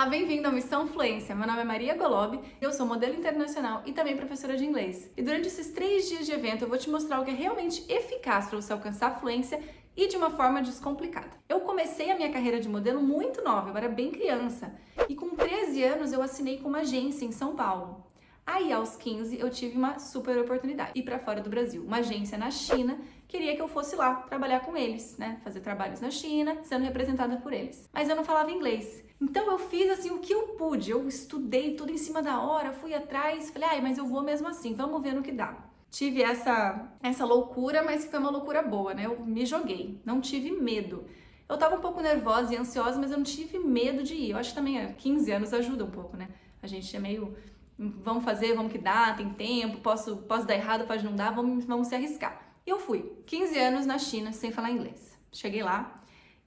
Olá, bem-vindo ao Missão Fluência. Meu nome é Maria Golob, eu sou modelo internacional e também professora de inglês. E durante esses 3 dias de evento eu vou te mostrar o que é realmente eficaz para você alcançar a fluência e de uma forma descomplicada. Eu comecei a minha carreira de modelo muito nova, eu era bem criança. E com 13 anos eu assinei com uma agência em São Paulo. Aí, aos 15, eu tive uma super oportunidade, ir para fora do Brasil. Uma agência na China queria que eu fosse lá trabalhar com eles, né? Fazer trabalhos na China, sendo representada por eles. Mas eu não falava inglês. Então eu fiz assim o que eu pude. Eu estudei tudo em cima da hora, fui atrás, falei, mas eu vou mesmo assim, vamos ver no que dá. Tive essa loucura, mas que foi uma loucura boa, né? Eu me joguei, não tive medo. Eu tava um pouco nervosa e ansiosa, mas eu não tive medo de ir. Eu acho que também 15 anos ajuda um pouco, né? A gente é meio... Vamos fazer, vamos que dá, tem tempo, posso dar errado, pode não dar, vamos se arriscar. E eu fui, 15 anos na China sem falar inglês. Cheguei lá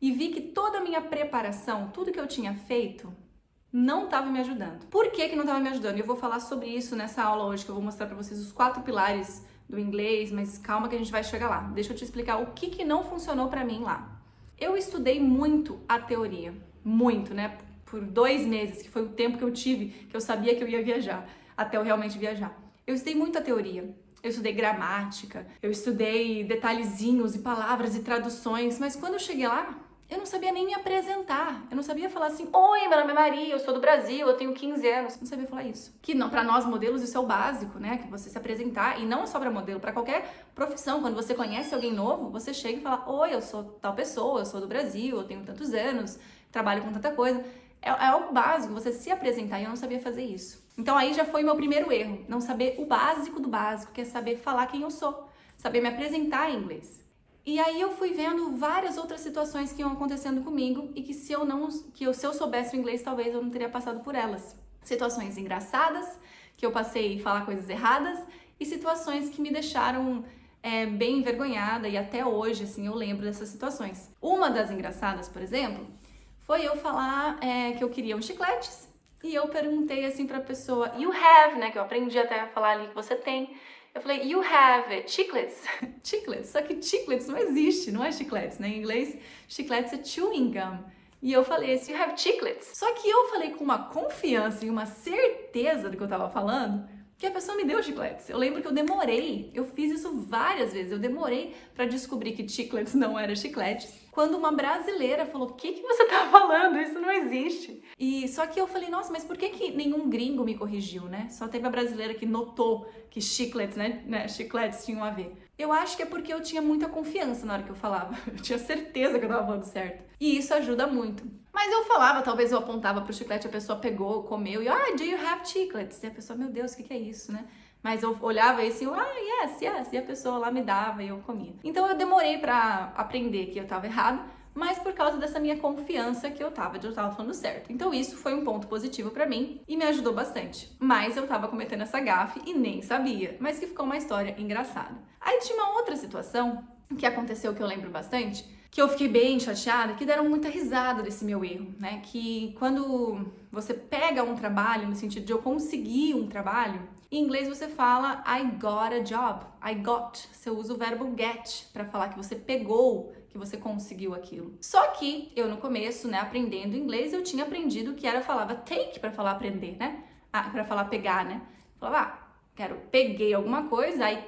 e vi que toda a minha preparação, tudo que eu tinha feito, não estava me ajudando. Por que não estava me ajudando? Eu vou falar sobre isso nessa aula hoje, que eu vou mostrar para vocês os 4 pilares do inglês, mas calma que a gente vai chegar lá. Deixa eu te explicar o que não funcionou para mim lá. Eu estudei muito a teoria, muito, né? Por 2 meses, que foi o tempo que eu tive, que eu sabia que eu ia viajar, até eu realmente viajar. Eu estudei muita teoria, eu estudei gramática, eu estudei detalhezinhos e palavras e traduções, mas quando eu cheguei lá, eu não sabia nem me apresentar, eu não sabia falar assim, oi, meu nome é Maria, eu sou do Brasil, eu tenho 15 anos, não sabia falar isso. Que não, para nós modelos isso é o básico, né, que você se apresentar, e não é só para modelo, para qualquer profissão, quando você conhece alguém novo, você chega e fala, oi, eu sou tal pessoa, eu sou do Brasil, eu tenho tantos anos, trabalho com tanta coisa. É algo básico, você se apresentar, e eu não sabia fazer isso. Então aí já foi meu primeiro erro, não saber o básico do básico, que é saber falar quem eu sou, saber me apresentar em inglês. E aí eu fui vendo várias outras situações que iam acontecendo comigo e que se eu soubesse o inglês, talvez eu não teria passado por elas. Situações engraçadas, que eu passei a falar coisas erradas, e situações que me deixaram bem envergonhada, e até hoje, assim, eu lembro dessas situações. Uma das engraçadas, por exemplo, foi eu falar que eu queria uns chicletes e eu perguntei assim pra pessoa, you have, né, que eu aprendi até a falar ali que você tem. Eu falei, you have chiclets? Chiclets, só que chiclets não existe, não é chicletes, né? Em inglês, chicletes é chewing gum. E eu falei assim, you have chiclets? Só que eu falei com uma confiança e uma certeza do que eu tava falando, que a pessoa me deu chicletes. Eu lembro que eu fiz isso várias vezes, eu demorei pra descobrir que chiclets não era chicletes, quando uma brasileira falou, o que você tá falando? Isso não existe. E só que eu falei, nossa, mas por que nenhum gringo me corrigiu, né? Só teve a brasileira que notou que chiclets, né, chicletes tinham a ver. Eu acho que é porque eu tinha muita confiança na hora que eu falava. Eu tinha certeza que eu tava falando certo. E isso ajuda muito. Mas eu falava, talvez eu apontava pro chiclete, a pessoa pegou, comeu e do you have chiclets? E a pessoa, meu Deus, o que é isso, né? Mas eu olhava e assim, yes, e a pessoa lá me dava e eu comia. Então eu demorei pra aprender que eu tava errado, mas por causa dessa minha confiança que eu tava falando certo. Então isso foi um ponto positivo pra mim e me ajudou bastante. Mas eu tava cometendo essa gafe e nem sabia, mas que ficou uma história engraçada. Aí tinha uma outra situação que aconteceu que eu lembro bastante, que eu fiquei bem chateada, que deram muita risada desse meu erro, né? Que quando você pega um trabalho, no sentido de eu conseguir um trabalho, em inglês você fala I got a job, I got. Você usa o verbo get para falar que você pegou, que você conseguiu aquilo. Só que eu no começo, né, aprendendo inglês, eu tinha aprendido que falava take para falar aprender, né? Para falar pegar, né? Falava, peguei alguma coisa, I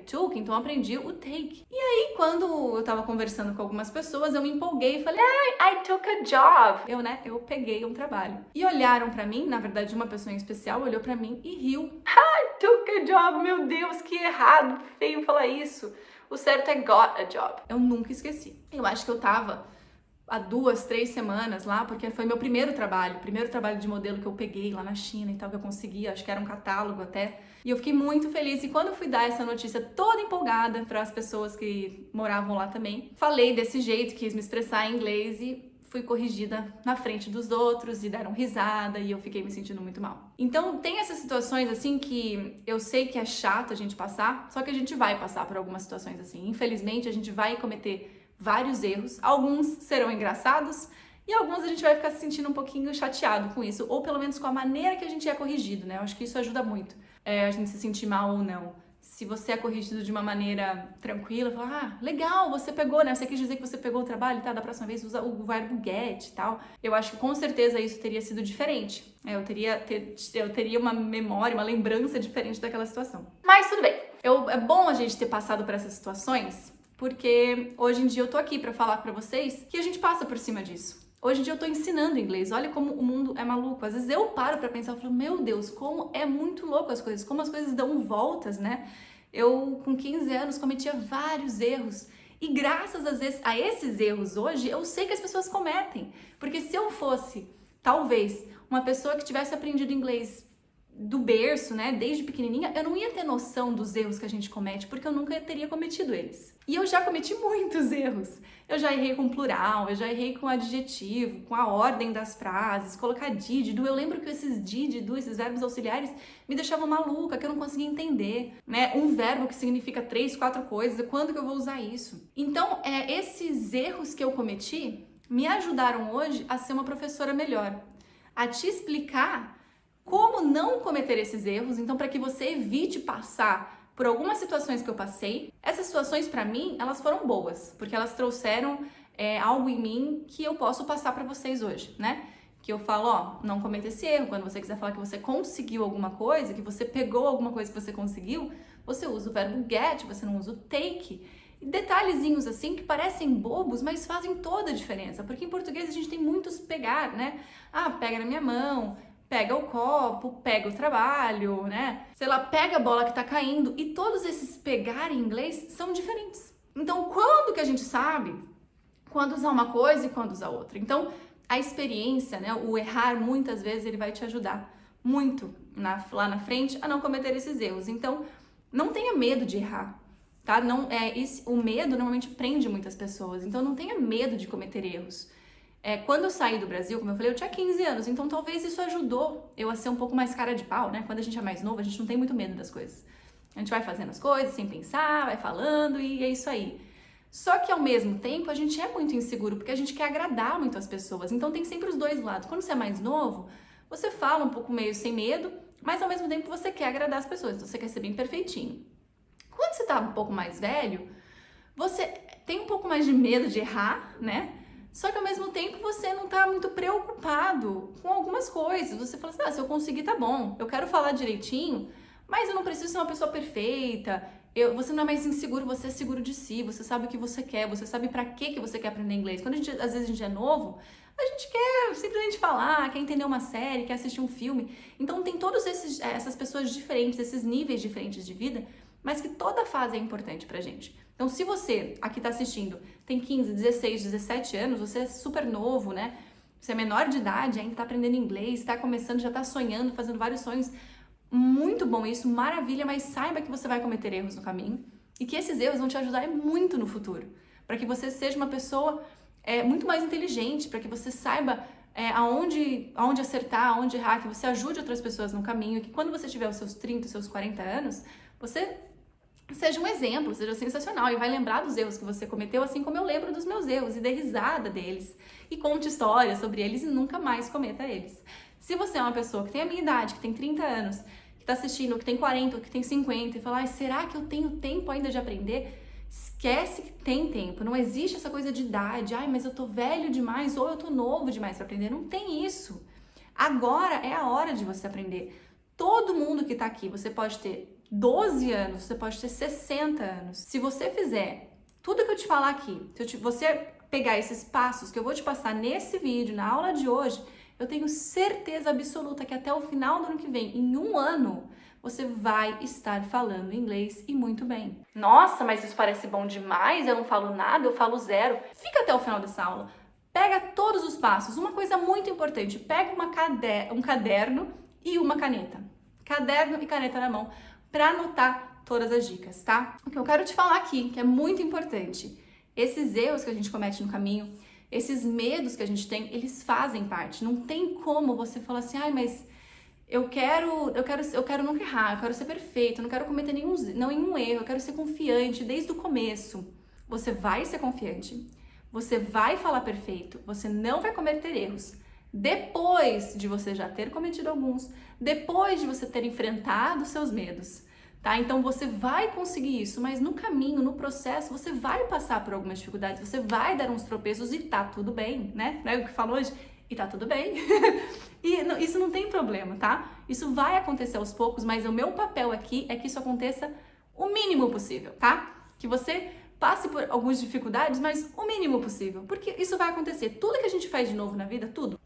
took, então eu aprendi o take. E aí, quando eu tava conversando com algumas pessoas, eu me empolguei e falei, I took a job. Eu peguei um trabalho. E olharam pra mim, na verdade, uma pessoa em especial olhou pra mim e riu. I took a job, meu Deus, que errado, feio falar isso. O certo é got a job. Eu nunca esqueci. Eu acho que eu tava há 2, 3 semanas lá, porque foi meu primeiro trabalho de modelo que eu peguei lá na China e tal, que eu consegui, acho que era um catálogo até. E eu fiquei muito feliz. E quando eu fui dar essa notícia toda empolgada para as pessoas que moravam lá também, falei desse jeito, quis me expressar em inglês e fui corrigida na frente dos outros e deram risada e eu fiquei me sentindo muito mal. Então tem essas situações assim que eu sei que é chato a gente passar, só que a gente vai passar por algumas situações assim. Infelizmente a gente vai cometer vários erros, alguns serão engraçados e alguns a gente vai ficar se sentindo um pouquinho chateado com isso, ou pelo menos com a maneira que a gente é corrigido, né? Eu acho que isso ajuda muito, a gente se sentir mal ou não. se você é corrigido de uma maneira tranquila, fala, legal, você pegou, né? Você quis dizer que você pegou o trabalho, tá? Da próxima vez usa o verbo get e tal. Eu acho que com certeza isso teria sido diferente. Eu teria uma memória, uma lembrança diferente daquela situação. Mas tudo bem. É bom a gente ter passado por essas situações, porque hoje em dia eu tô aqui pra falar pra vocês que a gente passa por cima disso. Hoje em dia eu tô ensinando inglês, olha como o mundo é maluco. Às vezes eu paro pra pensar e falo, meu Deus, como é muito louco as coisas, como as coisas dão voltas, né? Eu, com 15 anos, cometia vários erros. E graças a esses erros hoje, eu sei que as pessoas cometem. Porque se eu fosse, talvez, uma pessoa que tivesse aprendido inglês do berço, né, desde pequenininha, eu não ia ter noção dos erros que a gente comete, porque eu nunca teria cometido eles. E eu já cometi muitos erros. Eu já errei com plural, eu já errei com adjetivo, com a ordem das frases, colocar did, do. Eu lembro que esses did, do, esses verbos auxiliares, me deixavam maluca, que eu não conseguia entender, né? Um verbo que significa 3, 4 coisas, quando que eu vou usar isso? Então, esses erros que eu cometi me ajudaram hoje a ser uma professora melhor, a te explicar como não cometer esses erros, então para que você evite passar por algumas situações que eu passei. Essas situações para mim, elas foram boas, porque elas trouxeram algo em mim que eu posso passar para vocês hoje, né? Que eu falo, não cometa esse erro. Quando você quiser falar que você conseguiu alguma coisa, que você pegou alguma coisa que você conseguiu, você usa o verbo get, você não usa o take. E detalhezinhos assim que parecem bobos, mas fazem toda a diferença, porque em português a gente tem muitos pegar, né? Pega na minha mão, pega o copo, pega o trabalho, né? Sei lá, pega a bola que tá caindo. E todos esses pegar em inglês são diferentes. Então, quando que a gente sabe quando usar uma coisa e quando usar outra? Então, a experiência, né? O errar, muitas vezes, ele vai te ajudar muito lá na frente a não cometer esses erros. Então, não tenha medo de errar, tá? O medo normalmente prende muitas pessoas. Então, não tenha medo de cometer erros. Quando eu saí do Brasil, como eu falei, eu tinha 15 anos, então talvez isso ajudou eu a ser um pouco mais cara de pau, né? Quando a gente é mais novo, a gente não tem muito medo das coisas. A gente vai fazendo as coisas sem pensar, vai falando e é isso aí. Só que ao mesmo tempo, a gente é muito inseguro, porque a gente quer agradar muito as pessoas. Então tem sempre os dois lados. Quando você é mais novo, você fala um pouco meio sem medo, mas ao mesmo tempo você quer agradar as pessoas, então você quer ser bem perfeitinho. Quando você tá um pouco mais velho, você tem um pouco mais de medo de errar, né? Só que ao mesmo tempo você não tá muito preocupado com algumas coisas. Você fala assim, se eu conseguir tá bom, eu quero falar direitinho, mas eu não preciso ser uma pessoa perfeita. Você não é mais inseguro, você é seguro de si, você sabe o que você quer, você sabe pra que você quer aprender inglês. Quando às vezes a gente é novo, a gente quer simplesmente falar, quer entender uma série, quer assistir um filme. Então tem todas essas pessoas diferentes, esses níveis diferentes de vida, mas que toda fase é importante pra gente. Então, se você aqui tá assistindo, tem 15, 16, 17 anos, você é super novo, né? Você é menor de idade, ainda tá aprendendo inglês, tá começando, já tá sonhando, fazendo vários sonhos. Muito bom isso, maravilha, mas saiba que você vai cometer erros no caminho e que esses erros vão te ajudar muito no futuro, para que você seja uma pessoa muito mais inteligente, para que você saiba aonde acertar, aonde errar, que você ajude outras pessoas no caminho, que quando você tiver os seus 30, os seus 40 anos, você seja um exemplo, seja sensacional e vai lembrar dos erros que você cometeu, assim como eu lembro dos meus erros e dê risada deles e conte histórias sobre eles e nunca mais cometa eles. Se você é uma pessoa que tem a minha idade, que tem 30 anos, que tá assistindo, que tem 40, que tem 50 e fala, será que eu tenho tempo ainda de aprender? Esquece que tem tempo, não existe essa coisa de idade, mas eu tô velho demais ou eu tô novo demais para aprender, não tem isso. Agora é a hora de você aprender. Todo mundo que tá aqui, você pode ter 12 anos, você pode ter 60 anos. Se você fizer tudo que eu te falar aqui, se você pegar esses passos que eu vou te passar nesse vídeo, na aula de hoje, eu tenho certeza absoluta que até o final do ano que vem, em 1 ano, você vai estar falando inglês e muito bem. Nossa, mas isso parece bom demais, eu não falo nada, eu falo zero. Fica até o final dessa aula, pega todos os passos. Uma coisa muito importante, pega um caderno e uma caneta. Caderno e caneta na mão, para anotar todas as dicas, tá? O que eu quero te falar aqui, que é muito importante, esses erros que a gente comete no caminho, esses medos que a gente tem, eles fazem parte. Não tem como você falar assim, mas eu quero nunca errar, eu quero ser perfeito, eu não quero cometer nenhum erro, eu quero ser confiante desde o começo. Você vai ser confiante, você vai falar perfeito, você não vai cometer erros. Depois de você já ter cometido alguns, depois de você ter enfrentado seus medos, tá? Então você vai conseguir isso, mas no caminho, no processo, você vai passar por algumas dificuldades, você vai dar uns tropeços e tá tudo bem, né? Não é o que falou hoje? E tá tudo bem. Isso não tem problema, tá? Isso vai acontecer aos poucos, mas o meu papel aqui é que isso aconteça o mínimo possível, tá? Que você passe por algumas dificuldades, mas o mínimo possível, porque isso vai acontecer. Tudo que a gente faz de novo na vida, tudo.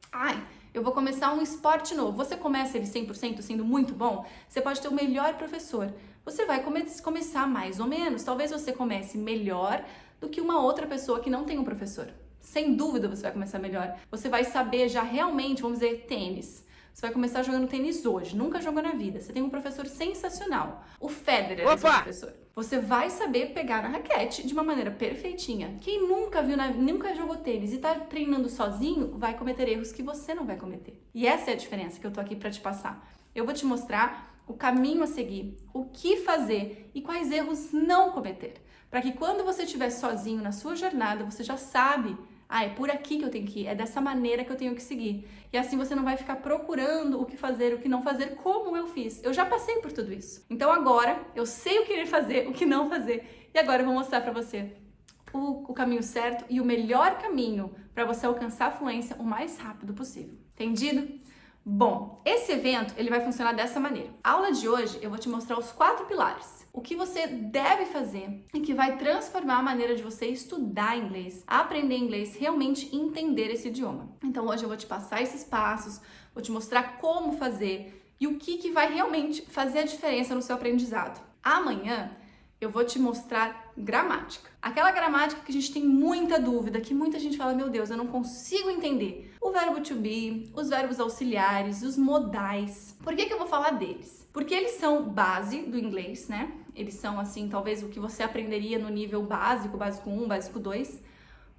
Eu vou começar um esporte novo. Você começa ele 100% sendo muito bom, você pode ter o melhor professor. Você vai começar mais ou menos. Talvez você comece melhor do que uma outra pessoa que não tem um professor. Sem dúvida você vai começar melhor. Você vai saber já realmente, vamos dizer, tênis. Você vai começar jogando tênis hoje, nunca jogou na vida. Você tem um professor sensacional. O Federer é seu professor. Você vai saber pegar na raquete de uma maneira perfeitinha. Quem nunca jogou tênis e tá treinando sozinho, vai cometer erros que você não vai cometer. E essa é a diferença que eu tô aqui para te passar. Eu vou te mostrar o caminho a seguir, o que fazer e quais erros não cometer. Para que quando você estiver sozinho na sua jornada, você já sabe, é por aqui que eu tenho que ir, é dessa maneira que eu tenho que seguir. E assim você não vai ficar procurando o que fazer, o que não fazer, como eu fiz. Eu já passei por tudo isso. Então agora eu sei o que fazer, o que não fazer. E agora eu vou mostrar para você o caminho certo e o melhor caminho para você alcançar a fluência o mais rápido possível. Entendido? Bom, esse evento ele vai funcionar dessa maneira. A aula de hoje eu vou te mostrar os 4 pilares. O que você deve fazer e que vai transformar a maneira de você estudar inglês, aprender inglês, realmente entender esse idioma. Então hoje eu vou te passar esses passos, vou te mostrar como fazer e o que vai realmente fazer a diferença no seu aprendizado. Amanhã eu vou te mostrar gramática. Aquela gramática que a gente tem muita dúvida, que muita gente fala, meu Deus, eu não consigo entender. O verbo to be, os verbos auxiliares, os modais. Por que eu vou falar deles? Porque eles são base do inglês, né? Eles são, assim, talvez o que você aprenderia no nível básico, básico 1, básico 2.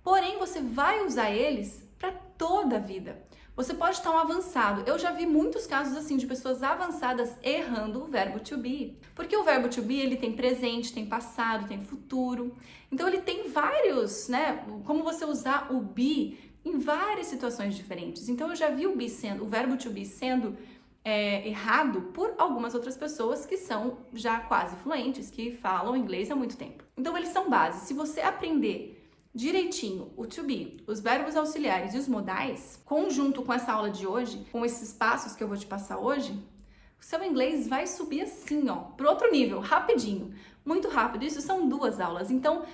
Porém, você vai usar eles para toda a vida. Você pode estar um avançado. Eu já vi muitos casos assim de pessoas avançadas errando o verbo to be. Porque o verbo to be, ele tem presente, tem passado, tem futuro. Então ele tem vários, né? Como você usar o be em várias situações diferentes. Então eu já vi o verbo to be sendo errado por algumas outras pessoas que são já quase fluentes, que falam inglês há muito tempo. Então eles são base. Se você aprender direitinho o to be, os verbos auxiliares e os modais, conjunto com essa aula de hoje, com esses passos que eu vou te passar hoje, o seu inglês vai subir assim, ó, para outro nível, rapidinho, muito rápido. Isso são 2 aulas, então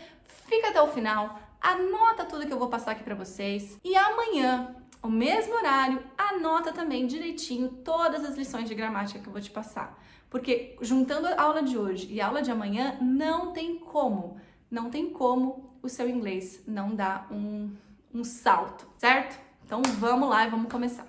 fica até o final, anota tudo que eu vou passar aqui para vocês e amanhã, o mesmo horário, anota também direitinho todas as lições de gramática que eu vou te passar, porque juntando a aula de hoje e a aula de amanhã, não tem como o seu inglês não dar um salto, certo? Então vamos lá e vamos começar.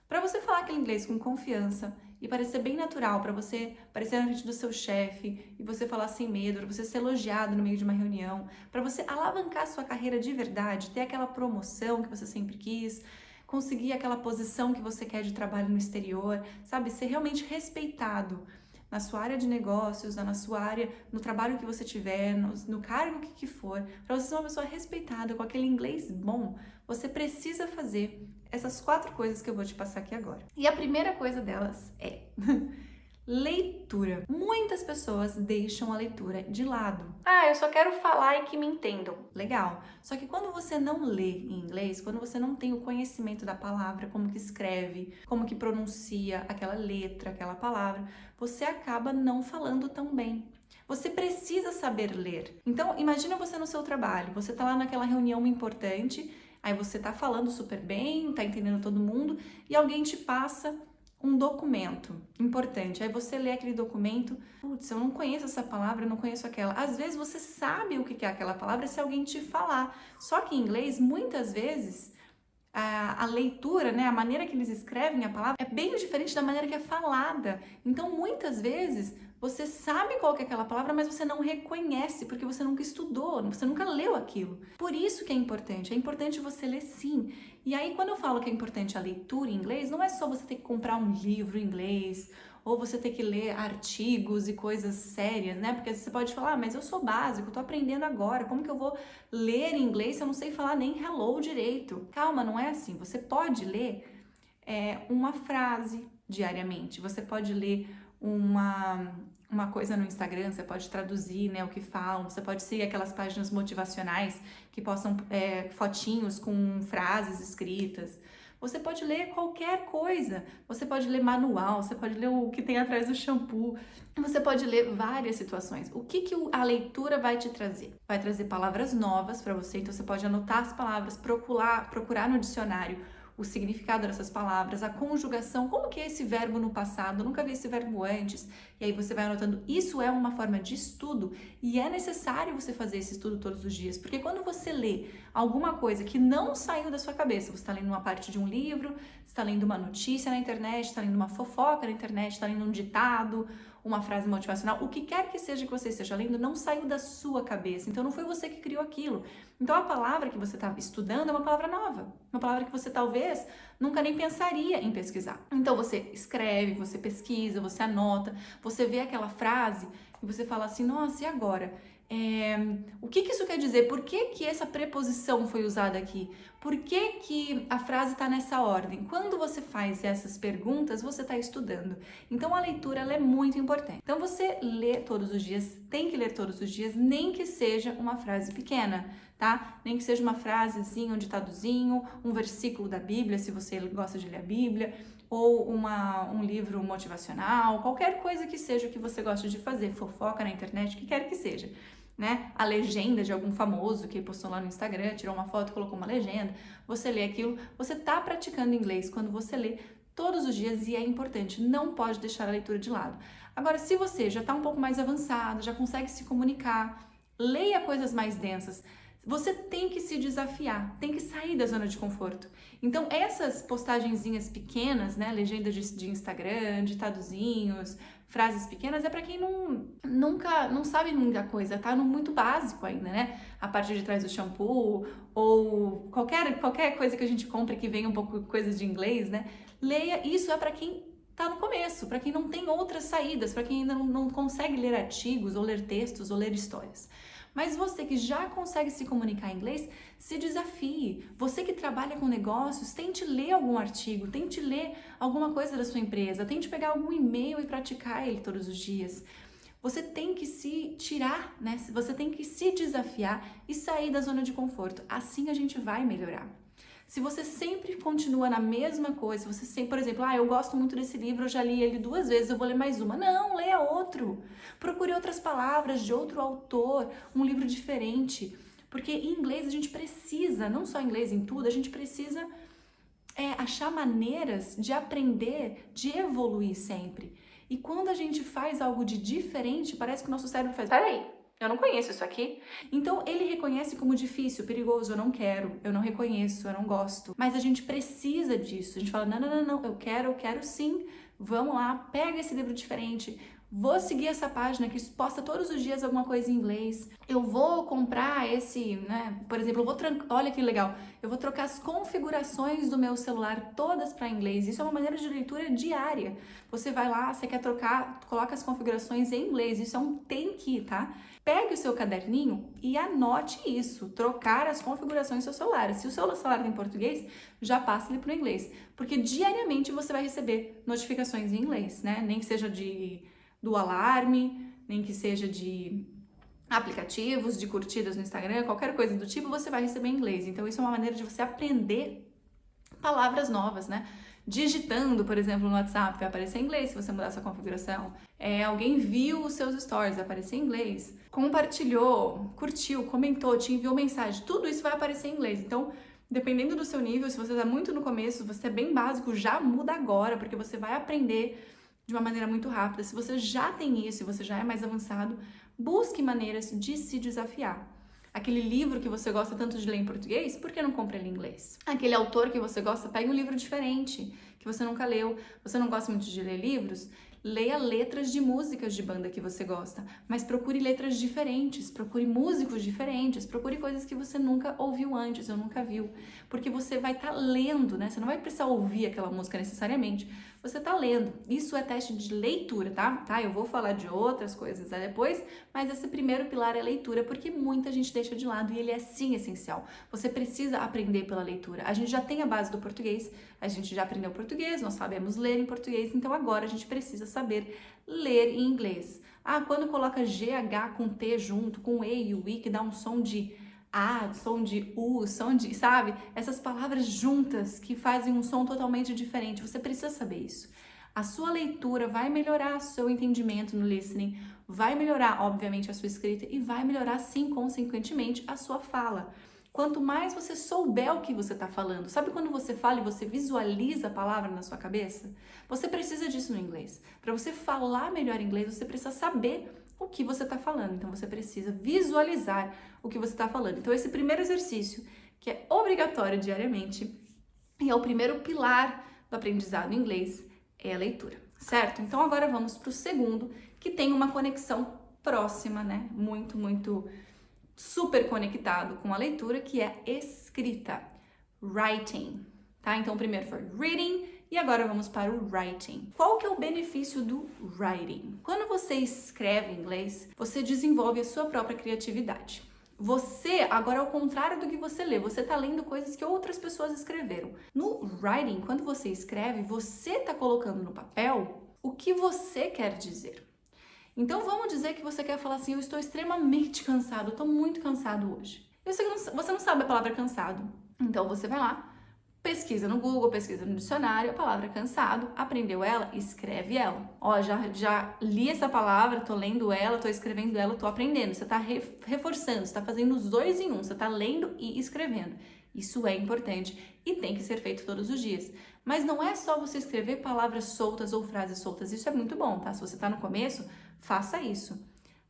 Para você falar aquele inglês com confiança e parecer bem natural, para você aparecer na frente do seu chefe e você falar sem medo, para você ser elogiado no meio de uma reunião, para você alavancar a sua carreira de verdade, ter aquela promoção que você sempre quis, conseguir aquela posição que você quer de trabalho no exterior, sabe? Ser realmente respeitado na sua área de negócios, na sua área, no trabalho que você tiver, no cargo que for, para você ser uma pessoa respeitada, com aquele inglês bom, você precisa fazer essas 4 coisas que eu vou te passar aqui agora. E a primeira coisa delas é leitura. Muitas pessoas deixam a leitura de lado. Eu só quero falar e que me entendam. Legal. Só que quando você não lê em inglês, quando você não tem o conhecimento da palavra, como que escreve, como que pronuncia aquela letra, aquela palavra, você acaba não falando tão bem. Você precisa saber ler. Então, imagina você no seu trabalho, você tá lá naquela reunião importante, aí você tá falando super bem, tá entendendo todo mundo, e alguém te passa um documento importante. Aí você lê aquele documento, putz, eu não conheço essa palavra, eu não conheço aquela. Às vezes você sabe o que é aquela palavra se alguém te falar. Só que em inglês, muitas vezes, a leitura, né, a maneira que eles escrevem a palavra é bem diferente da maneira que é falada. Então, muitas vezes, você sabe qual que é aquela palavra, mas você não reconhece, porque você nunca estudou, você nunca leu aquilo. Por isso que é importante você ler sim. E aí, quando eu falo que é importante a leitura em inglês, não é só você ter que comprar um livro em inglês, ou você ter que ler artigos e coisas sérias, né? Porque você pode falar, mas eu sou básico, eu tô aprendendo agora, como que eu vou ler em inglês se eu não sei falar nem hello direito? Calma, não é assim. Você pode ler uma frase, diariamente. Você pode ler uma coisa no Instagram, você pode traduzir, né, o que falam, você pode seguir aquelas páginas motivacionais que postam fotinhos com frases escritas. Você pode ler qualquer coisa, você pode ler manual, você pode ler o que tem atrás do shampoo, você pode ler várias situações. O que a leitura vai te trazer? Vai trazer palavras novas para você, então você pode anotar as palavras, procurar no dicionário o significado dessas palavras, a conjugação, como que é esse verbo no passado, eu nunca vi esse verbo antes, e aí você vai anotando. Isso é uma forma de estudo e é necessário você fazer esse estudo todos os dias, porque quando você lê alguma coisa que não saiu da sua cabeça, você está lendo uma parte de um livro, você está lendo uma notícia na internet, está lendo uma fofoca na internet, está lendo um ditado, uma frase motivacional, o que quer que seja que você esteja lendo, não saiu da sua cabeça, então não foi você que criou aquilo. Então a palavra que você está estudando é uma palavra nova, uma palavra que você talvez nunca nem pensaria em pesquisar. Então você escreve, você pesquisa, você anota, você vê aquela frase e você fala assim, nossa, e agora? O que isso quer dizer? Por que essa preposição foi usada aqui? Por que a frase está nessa ordem? Quando você faz essas perguntas, você está estudando. Então a leitura ela é muito importante. Então você lê todos os dias, tem que ler todos os dias, nem que seja uma frase pequena, tá? Nem que seja uma frasezinha, um ditadozinho, um versículo da Bíblia, se você gosta de ler a Bíblia, ou um livro motivacional, qualquer coisa que seja que você gosta de fazer, fofoca na internet, o que quer que seja, né? A legenda de algum famoso que postou lá no Instagram, tirou uma foto, colocou uma legenda, você lê aquilo, você tá praticando inglês quando você lê todos os dias e é importante, não pode deixar a leitura de lado. Agora, se você já tá um pouco mais avançado, já consegue se comunicar, leia coisas mais densas, você tem que se desafiar, tem que sair da zona de conforto. Então, essas postagenzinhas pequenas, né, legenda de Instagram, ditadozinhos, frases pequenas, é para quem nunca não sabe muita coisa, tá no muito básico ainda, né? A parte de trás do shampoo ou qualquer coisa que a gente compra que venha um pouco coisas de inglês, né? Leia, isso é para quem tá no começo, para quem não tem outras saídas, para quem ainda não consegue ler artigos ou ler textos ou ler histórias. Mas você que já consegue se comunicar em inglês, se desafie. Você que trabalha com negócios, tente ler algum artigo, tente ler alguma coisa da sua empresa, tente pegar algum e-mail e praticar ele todos os dias. Você tem que se tirar, né? Você tem que se desafiar e sair da zona de conforto. Assim a gente vai melhorar. Se você sempre continua na mesma coisa, se você sempre, por exemplo, eu gosto muito desse livro, eu já li ele 2 vezes, eu vou ler mais uma. Não, leia outro. Procure outras palavras de outro autor, um livro diferente. Porque em inglês a gente precisa, não só em inglês, em tudo, a gente precisa achar maneiras de aprender, de evoluir sempre. E quando a gente faz algo de diferente, parece que o nosso cérebro faz, peraí, eu não conheço isso aqui. Então ele reconhece como difícil, perigoso, eu não quero, eu não reconheço, eu não gosto. Mas a gente precisa disso. A gente fala, não, eu quero sim. Vamos lá, pega esse livro diferente. Vou seguir essa página que posta todos os dias alguma coisa em inglês. Eu vou comprar esse, né? Por exemplo, olha que legal. Eu vou trocar as configurações do meu celular todas para inglês. Isso é uma maneira de leitura diária. Você vai lá, você quer trocar, coloca as configurações em inglês. Isso é um tem que, tá? Pegue o seu caderninho e anote isso, trocar as configurações do seu celular. Se o seu celular tem português, já passa ele para o inglês, porque diariamente você vai receber notificações em inglês, né? Nem que seja do alarme, nem que seja de aplicativos, de curtidas no Instagram, qualquer coisa do tipo, você vai receber em inglês. Então isso é uma maneira de você aprender palavras novas, né? Digitando, por exemplo, no WhatsApp, vai aparecer em inglês se você mudar sua configuração. Alguém viu os seus stories, vai aparecer em inglês. Compartilhou, curtiu, comentou, te enviou mensagem, tudo isso vai aparecer em inglês. Então, dependendo do seu nível, se você está muito no começo, se você é bem básico, já muda agora, porque você vai aprender de uma maneira muito rápida. Se você já tem isso, se você já é mais avançado, busque maneiras de se desafiar. Aquele livro que você gosta tanto de ler em português, por que não compra ele em inglês? Aquele autor que você gosta, pega um livro diferente, que você nunca leu. Você não gosta muito de ler livros? Leia letras de músicas de banda que você gosta, mas procure letras diferentes, procure músicos diferentes, procure coisas que você nunca ouviu antes ou nunca viu, porque você vai estar lendo, né? Você não vai precisar ouvir aquela música necessariamente, você está lendo. Isso é teste de leitura, tá? Eu vou falar de outras coisas depois, mas esse primeiro pilar é leitura, porque muita gente deixa de lado e ele é sim essencial. Você precisa aprender pela leitura. A gente já tem a base do português, a gente já aprendeu português, nós sabemos ler em português, então agora a gente precisa saber ler em inglês. Quando coloca GH com T junto, com E e o I, que dá um som de A, som de U, som de, sabe? Essas palavras juntas que fazem um som totalmente diferente. Você precisa saber isso. A sua leitura vai melhorar o seu entendimento no listening, vai melhorar, obviamente, a sua escrita e vai melhorar, sim, consequentemente, a sua fala. Quanto mais você souber o que você está falando, sabe quando você fala e você visualiza a palavra na sua cabeça? Você precisa disso no inglês. Para você falar melhor inglês, você precisa saber o que você está falando. Então, você precisa visualizar o que você está falando. Então, esse primeiro exercício, que é obrigatório diariamente, e é o primeiro pilar do aprendizado em inglês, é a leitura, certo? Então, agora vamos para o segundo, que tem uma conexão próxima, né? Muito super conectado com a leitura, que é escrita, writing, tá? Então, primeiro foi reading e agora vamos para o writing. Qual que é o benefício do writing? Quando você escreve em inglês, você desenvolve a sua própria criatividade. Você, agora ao contrário do que você lê, você tá lendo coisas que outras pessoas escreveram. No writing, quando você escreve, você tá colocando no papel o que você quer dizer. Então vamos dizer que você quer falar assim, eu estou extremamente cansado, eu estou muito cansado hoje. Você não sabe a palavra cansado. Então você vai lá, pesquisa no Google, pesquisa no dicionário, a palavra cansado, aprendeu ela, escreve ela. Ó, já li essa palavra, tô lendo ela, tô escrevendo ela, tô aprendendo. Você tá reforçando, você tá fazendo os dois em um, você tá lendo e escrevendo. Isso é importante e tem que ser feito todos os dias. Mas não é só você escrever palavras soltas ou frases soltas, isso é muito bom, tá? Se você tá no começo, faça isso.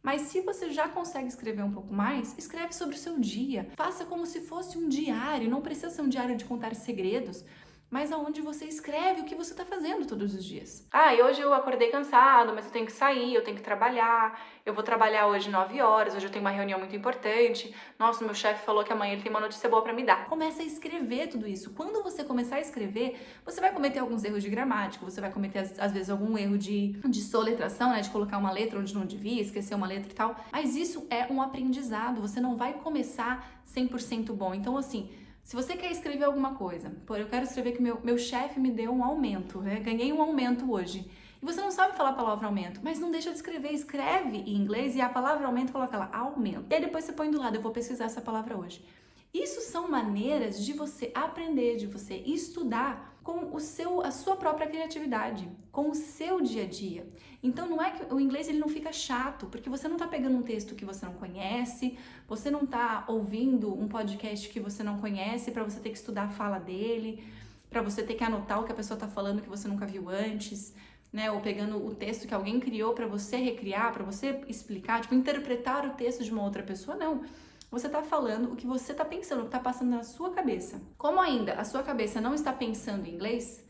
Mas se você já consegue escrever um pouco mais, escreve sobre o seu dia. Faça como se fosse um diário, não precisa ser um diário de contar segredos, mas aonde você escreve o que você está fazendo todos os dias. E hoje eu acordei cansado, mas eu tenho que sair, eu tenho que trabalhar, eu vou trabalhar hoje 9 horas, hoje eu tenho uma reunião muito importante, nossa, meu chefe falou que amanhã ele tem uma notícia boa para me dar. Começa a escrever tudo isso. Quando você começar a escrever, você vai cometer alguns erros de gramática, você vai cometer às vezes algum erro de soletração, né, de colocar uma letra onde não devia, esquecer uma letra e tal, mas isso é um aprendizado, você não vai começar 100% bom. Então, assim, se você quer escrever alguma coisa, eu quero escrever que meu chefe me deu um aumento, né? Ganhei um aumento hoje. E você não sabe falar a palavra aumento, mas não deixa de escrever, escreve em inglês e a palavra aumento, coloca lá, aumento. E aí depois você põe do lado, eu vou pesquisar essa palavra hoje. Isso são maneiras de você aprender, de você estudar com a sua própria criatividade, com o seu dia a dia. Então não é que o inglês ele não fica chato, porque você não está pegando um texto que você não conhece, você não está ouvindo um podcast que você não conhece para você ter que estudar a fala dele, para você ter que anotar o que a pessoa está falando que você nunca viu antes, né? Ou pegando o texto que alguém criou para você recriar, para você explicar, tipo, interpretar o texto de uma outra pessoa, não. Você está falando o que você está pensando, o que está passando na sua cabeça. Como ainda a sua cabeça não está pensando em inglês,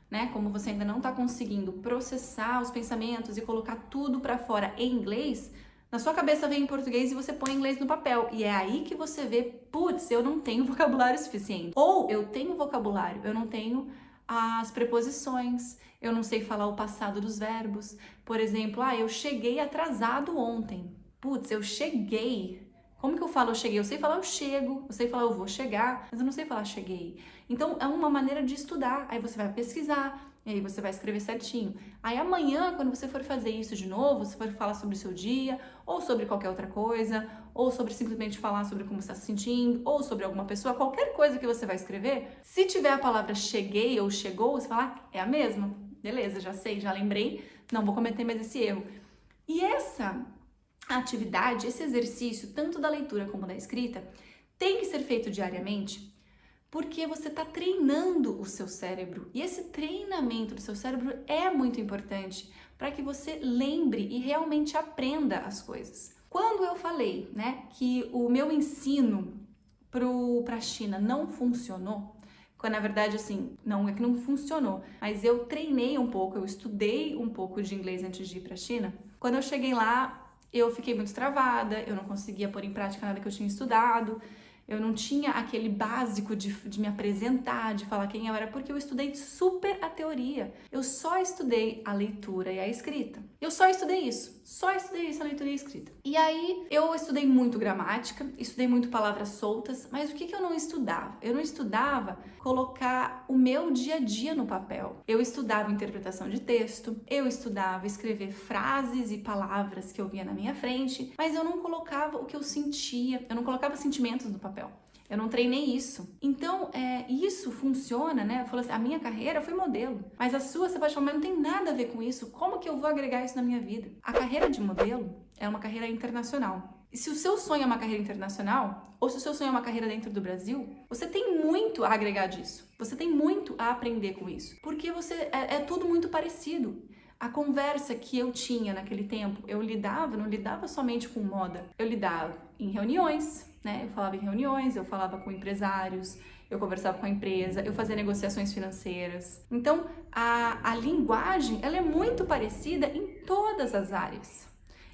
né? Como você ainda não está conseguindo processar os pensamentos e colocar tudo para fora em inglês, na sua cabeça vem em português e você põe inglês no papel. E é aí que você vê, putz, eu não tenho vocabulário suficiente. Ou eu tenho vocabulário, eu não tenho as preposições, eu não sei falar o passado dos verbos. Por exemplo, eu cheguei atrasado ontem. Putz, eu cheguei. Como que eu falo eu cheguei? Eu sei falar eu chego, eu sei falar eu vou chegar, mas eu não sei falar cheguei. Então, é uma maneira de estudar. Aí você vai pesquisar, e aí você vai escrever certinho. Aí amanhã, quando você for fazer isso de novo, você for falar sobre o seu dia, ou sobre qualquer outra coisa, ou sobre simplesmente falar sobre como você está se sentindo, ou sobre alguma pessoa, qualquer coisa que você vai escrever, se tiver a palavra cheguei ou chegou, você fala, é a mesma. Beleza, já sei, já lembrei, não vou cometer mais esse erro. E essa atividade, esse exercício, tanto da leitura como da escrita, tem que ser feito diariamente, porque você está treinando o seu cérebro. E esse treinamento do seu cérebro é muito importante para que você lembre e realmente aprenda as coisas. Quando eu falei, né, que o meu ensino para a China não funcionou, Quando na verdade, assim, não é que não funcionou, mas eu treinei um pouco, eu estudei um pouco de inglês antes de ir para a China. Quando eu cheguei lá, eu fiquei muito travada, eu não conseguia pôr em prática nada que eu tinha estudado, eu não tinha aquele básico de me apresentar, de falar quem eu era, porque eu estudei super a teoria. Eu só estudei a leitura e a escrita. Eu só estudei isso, a leitura e a escrita. E aí eu estudei muito gramática, estudei muito palavras soltas, mas o que eu não estudava? Eu não estudava colocar o meu dia a dia no papel. Eu estudava interpretação de texto, eu estudava escrever frases e palavras que eu via na minha frente, mas eu não colocava o que eu sentia, eu não colocava sentimentos no papel. Eu não treinei isso. Então, isso funciona, né? Eu falo assim, a minha carreira foi modelo, mas a sua, você pode falar, mas não tem nada a ver com isso. Como que eu vou agregar isso na minha vida? A carreira de modelo é uma carreira internacional. E se o seu sonho é uma carreira internacional, ou se o seu sonho é uma carreira dentro do Brasil, você tem muito a agregar disso. Você tem muito a aprender com isso. Porque é tudo muito parecido. A conversa que eu tinha naquele tempo, eu não lidava somente com moda. Eu lidava em reuniões, né? Eu falava em reuniões, eu falava com empresários, eu conversava com a empresa, eu fazia negociações financeiras. Então, a linguagem, ela é muito parecida em todas as áreas.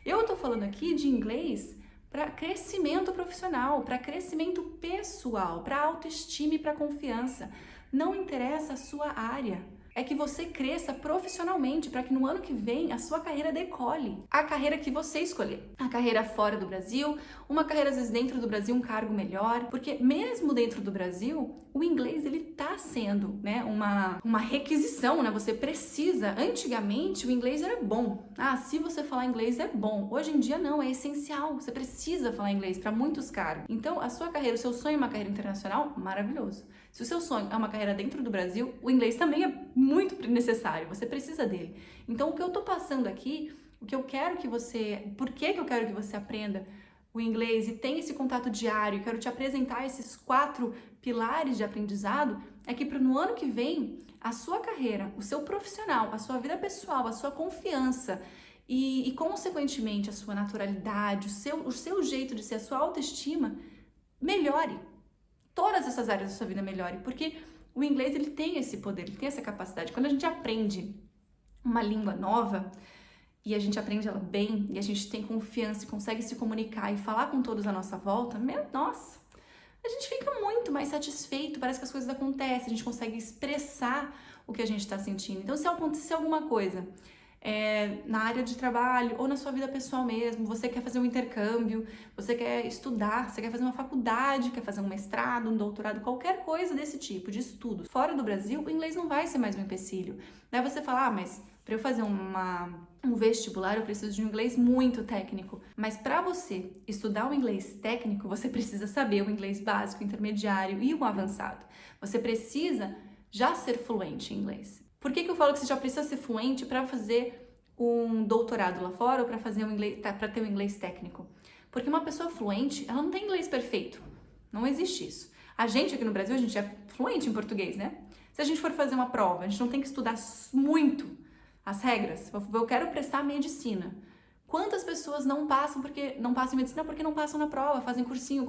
Eu tô falando aqui de inglês para crescimento profissional, para crescimento pessoal, para autoestima e para confiança. Não interessa a sua área. É que você cresça profissionalmente para que no ano que vem a sua carreira decole. A carreira que você escolher. A carreira fora do Brasil, uma carreira às vezes dentro do Brasil, um cargo melhor. Porque mesmo dentro do Brasil, o inglês ele tá sendo, né, uma requisição, né? Você precisa. Antigamente o inglês era bom. Se você falar inglês é bom. Hoje em dia não, é essencial. Você precisa falar inglês para muitos cargos. Então a sua carreira, o seu sonho é uma carreira internacional, maravilhoso. Se o seu sonho é uma carreira dentro do Brasil, o inglês também é muito necessário, você precisa dele. Então, o que eu tô passando aqui, por que eu quero que você aprenda o inglês e tenha esse contato diário, eu quero te apresentar esses 4 pilares de aprendizado, é que no ano que vem, a sua carreira, o seu profissional, a sua vida pessoal, a sua confiança e consequentemente, a sua naturalidade, o seu jeito de ser, a sua autoestima, melhore. Todas essas áreas da sua vida melhore, porque o inglês ele tem esse poder, ele tem essa capacidade. Quando a gente aprende uma língua nova e a gente aprende ela bem e a gente tem confiança e consegue se comunicar e falar com todos à nossa volta, nossa, a gente fica muito mais satisfeito, parece que as coisas acontecem, a gente consegue expressar o que a gente está sentindo. Então, se acontecer alguma coisa na área de trabalho ou na sua vida pessoal mesmo, você quer fazer um intercâmbio, você quer estudar, você quer fazer uma faculdade, quer fazer um mestrado, um doutorado, qualquer coisa desse tipo de estudo. Fora do Brasil, o inglês não vai ser mais um empecilho. Daí você fala, mas para eu fazer um vestibular eu preciso de um inglês muito técnico. Mas para você estudar o inglês técnico, você precisa saber o inglês básico, intermediário e o avançado. Você precisa já ser fluente em inglês. Por que eu falo que você já precisa ser fluente para fazer um doutorado lá fora ou para ter um inglês técnico? Porque uma pessoa fluente, ela não tem inglês perfeito. Não existe isso. A gente aqui no Brasil, a gente é fluente em português, né? Se a gente for fazer uma prova, a gente não tem que estudar muito as regras. Eu quero prestar medicina. Quantas pessoas não passam em medicina porque não passam na prova, fazem cursinho.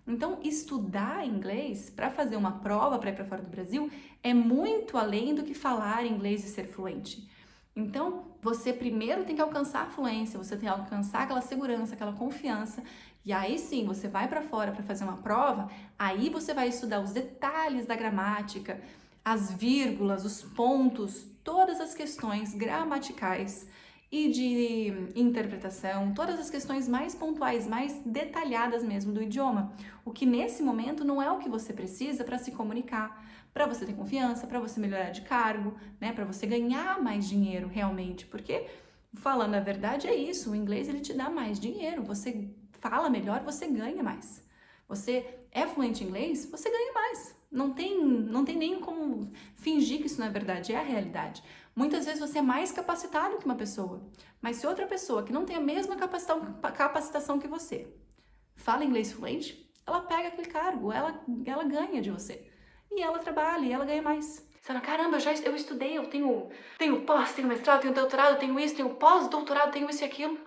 Então, estudar inglês para fazer uma prova para ir para fora do Brasil é muito além do que falar inglês e ser fluente. Então, você primeiro tem que alcançar a fluência, você tem que alcançar aquela segurança, aquela confiança, e aí sim, você vai para fora para fazer uma prova, aí você vai estudar os detalhes da gramática, as vírgulas, os pontos, todas as questões gramaticais e de interpretação, todas as questões mais pontuais, mais detalhadas mesmo do idioma. O que nesse momento não é o que você precisa para se comunicar, para você ter confiança, para você melhorar de cargo, né, para você ganhar mais dinheiro realmente, porque falando a verdade é isso, o inglês ele te dá mais dinheiro, você fala melhor, você ganha mais. Você é fluente em inglês, você ganha mais. Não tem nem como fingir que isso não é verdade, é a realidade. Muitas vezes você é mais capacitado que uma pessoa, mas se outra pessoa que não tem a mesma capacitação que você fala inglês fluente, ela pega aquele cargo, ela ganha de você. E ela trabalha e ela ganha mais. Você fala, caramba, eu estudei, eu tenho pós, tenho mestrado, tenho doutorado, tenho isso, tenho pós-doutorado, tenho isso e aquilo,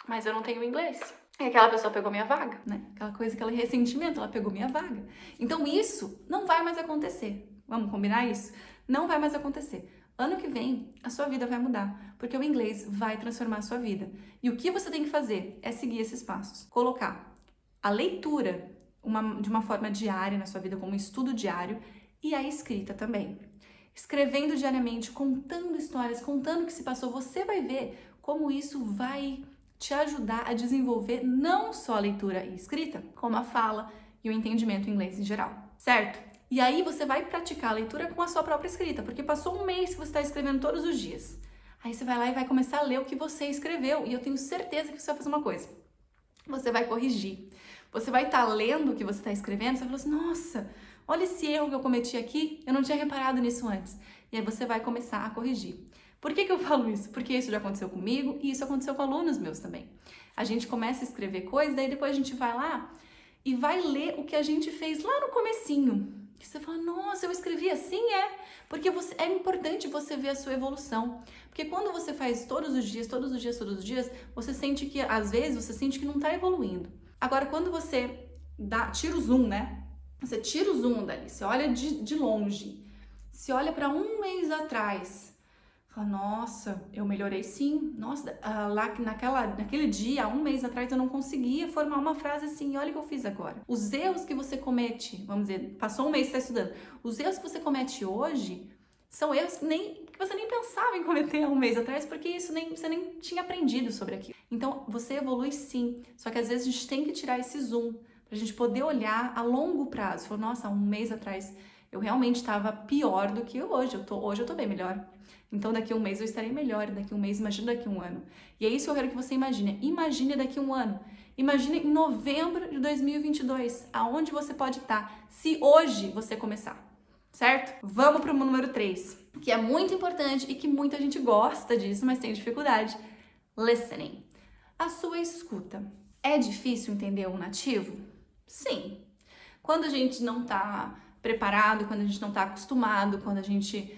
mas eu não tenho inglês. E aquela pessoa pegou minha vaga, né? Aquela coisa, aquele ressentimento, ela pegou minha vaga. Então isso não vai mais acontecer. Vamos combinar isso? Não vai mais acontecer. Ano que vem, a sua vida vai mudar, porque o inglês vai transformar a sua vida. E o que você tem que fazer é seguir esses passos. Colocar a leitura de uma forma diária na sua vida, como um estudo diário, e a escrita também. Escrevendo diariamente, contando histórias, contando o que se passou, você vai ver como isso vai te ajudar a desenvolver não só a leitura e escrita, como a fala e o entendimento em inglês em geral, certo? E aí você vai praticar a leitura com a sua própria escrita, porque passou um mês que você está escrevendo todos os dias. Aí você vai lá e vai começar a ler o que você escreveu, e eu tenho certeza que você vai fazer uma coisa. Você vai corrigir. Você vai estar lendo o que você está escrevendo, você vai falar assim, nossa, olha esse erro que eu cometi aqui, eu não tinha reparado nisso antes. E aí você vai começar a corrigir. Por que eu falo isso? Porque isso já aconteceu comigo e isso aconteceu com alunos meus também. A gente começa a escrever coisas, daí depois a gente vai lá e vai ler o que a gente fez lá no comecinho. E você fala, nossa, eu escrevi assim, é? Porque é importante você ver a sua evolução. Porque quando você faz todos os dias, você sente que, às vezes, você sente que não está evoluindo. Agora, quando você tira o zoom, né? Você tira o zoom dali, você olha de longe, você olha para um mês atrás, fala, nossa, eu melhorei sim. Nossa, lá naquele dia, um mês atrás, eu não conseguia formar uma frase assim, olha o que eu fiz agora. Os erros que você comete, vamos dizer, passou um mês que está estudando, os erros que você comete hoje são erros que você nem pensava em cometer há um mês atrás, porque você nem tinha aprendido sobre aquilo. Então, você evolui sim, só que às vezes a gente tem que tirar esse zoom, pra gente poder olhar a longo prazo. Falar, nossa, há um mês atrás eu realmente estava pior do que hoje, hoje eu tô bem melhor. Então, daqui a um mês eu estarei melhor, daqui a um mês, imagina daqui a um ano. E é isso que eu quero que você imagine. Imagine daqui a um ano. Imagine em novembro de 2022, aonde você pode estar, se hoje você começar, certo? Vamos para o número 3, que é muito importante e que muita gente gosta disso, mas tem dificuldade. Listening. A sua escuta. É difícil entender um nativo? Sim. Quando a gente não está preparado, quando a gente não está acostumado, quando a gente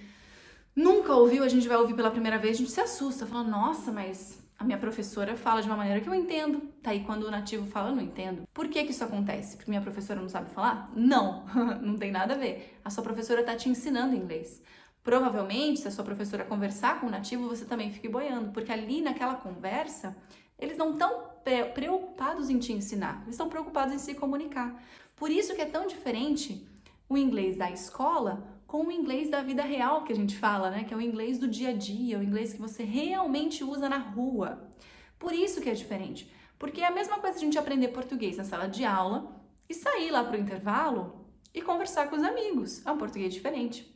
nunca ouviu, a gente vai ouvir pela primeira vez, a gente se assusta, fala, nossa, mas a minha professora fala de uma maneira que eu entendo. Tá aí quando o nativo fala, eu não entendo. Por que isso acontece? Porque minha professora não sabe falar? Não, não tem nada a ver. A sua professora tá te ensinando inglês. Provavelmente, se a sua professora conversar com o nativo, você também fique boiando, porque ali naquela conversa, eles não estão preocupados em te ensinar, eles estão preocupados em se comunicar. Por isso que é tão diferente o inglês da escola com o inglês da vida real que a gente fala, né? Que é o inglês do dia a dia, o inglês que você realmente usa na rua. Por isso que é diferente. Porque é a mesma coisa a gente aprender português na sala de aula e sair lá pro intervalo e conversar com os amigos. É um português diferente.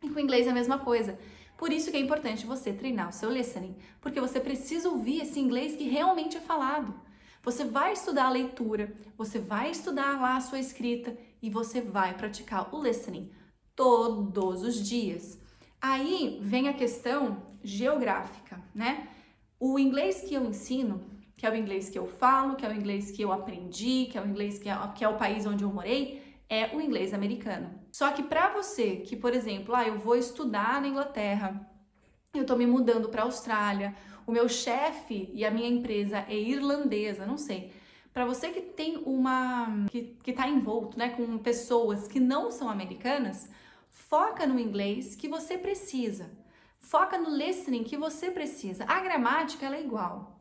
E com o inglês é a mesma coisa. Por isso que é importante você treinar o seu listening, porque você precisa ouvir esse inglês que realmente é falado. Você vai estudar a leitura, você vai estudar lá a sua escrita e você vai praticar o listening todos os dias. Aí vem a questão geográfica, né? O inglês que eu ensino, que é o inglês que eu falo, que é o inglês que eu aprendi, que é o inglês que é o país onde eu morei, é o inglês americano. Só que para você que, por exemplo, eu vou estudar na Inglaterra, eu tô me mudando para a Austrália, o meu chefe e a minha empresa é irlandesa, não sei. Para você que tem que tá envolto, né, com pessoas que não são americanas, foca no inglês que você precisa. Foca no listening que você precisa. A gramática ela é igual,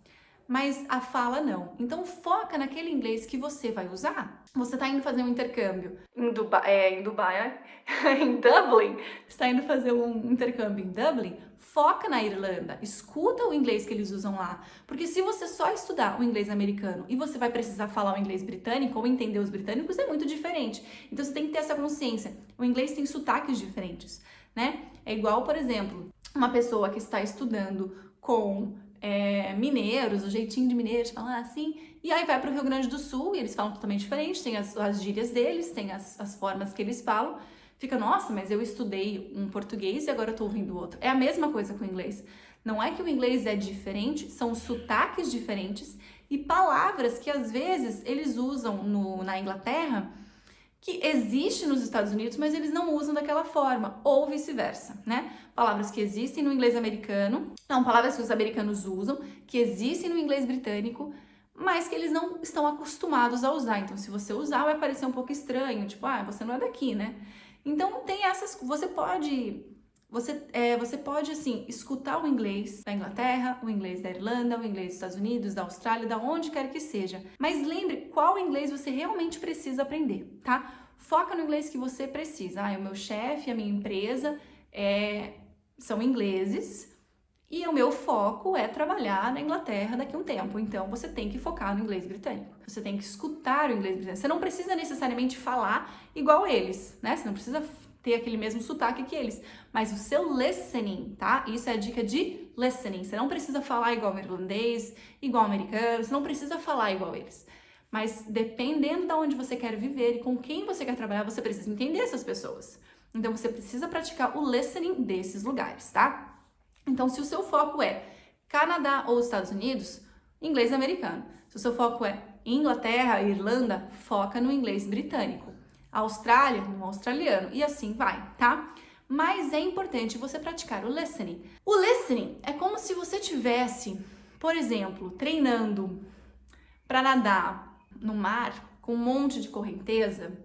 mas a fala não. Então foca naquele inglês que você vai usar. Você está indo fazer um intercâmbio em Dubai, em Dublin. Está indo fazer um intercâmbio em Dublin. Foca na Irlanda. Escuta o inglês que eles usam lá, porque se você só estudar o inglês americano e você vai precisar falar o inglês britânico ou entender os britânicos é muito diferente. Então você tem que ter essa consciência. O inglês tem sotaques diferentes, né? É igual, por exemplo, uma pessoa que está estudando com mineiros, o jeitinho de mineiros falar assim, e aí vai para o Rio Grande do Sul e eles falam totalmente diferente, tem as gírias deles, tem as formas que eles falam, fica, nossa, mas eu estudei um português e agora eu tô ouvindo outro. É a mesma coisa com o inglês. Não é que o inglês é diferente, são sotaques diferentes e palavras que às vezes eles usam na Inglaterra que existe nos Estados Unidos, mas eles não usam daquela forma, ou vice-versa, né? Palavras que existem no inglês americano, palavras que os americanos usam, que existem no inglês britânico, mas que eles não estão acostumados a usar. Então, se você usar, vai parecer um pouco estranho, tipo, você não é daqui, né? Então, tem essas, você pode, assim, escutar o inglês da Inglaterra, o inglês da Irlanda, o inglês dos Estados Unidos, da Austrália, da onde quer que seja. Mas lembre qual inglês você realmente precisa aprender, tá? Foca no inglês que você precisa. O meu chefe, a minha empresa são ingleses, e o meu foco é trabalhar na Inglaterra daqui a um tempo. Então, você tem que focar no inglês britânico. Você tem que escutar o inglês britânico. Você não precisa necessariamente falar igual eles, né? Você não precisa ter aquele mesmo sotaque que eles. Mas o seu listening, tá? Isso é a dica de listening. Você não precisa falar igual o irlandês, igual o americano. Você não precisa falar igual eles. Mas dependendo de onde você quer viver e com quem você quer trabalhar, você precisa entender essas pessoas. Então, você precisa praticar o listening desses lugares, tá? Então, se o seu foco é Canadá ou Estados Unidos, inglês americano. Se o seu foco é Inglaterra, Irlanda, foca no inglês britânico. Austrália, no australiano. E assim vai, tá? Mas é importante você praticar o listening. O listening é como se você tivesse, por exemplo, treinando para nadar no mar com um monte de correnteza,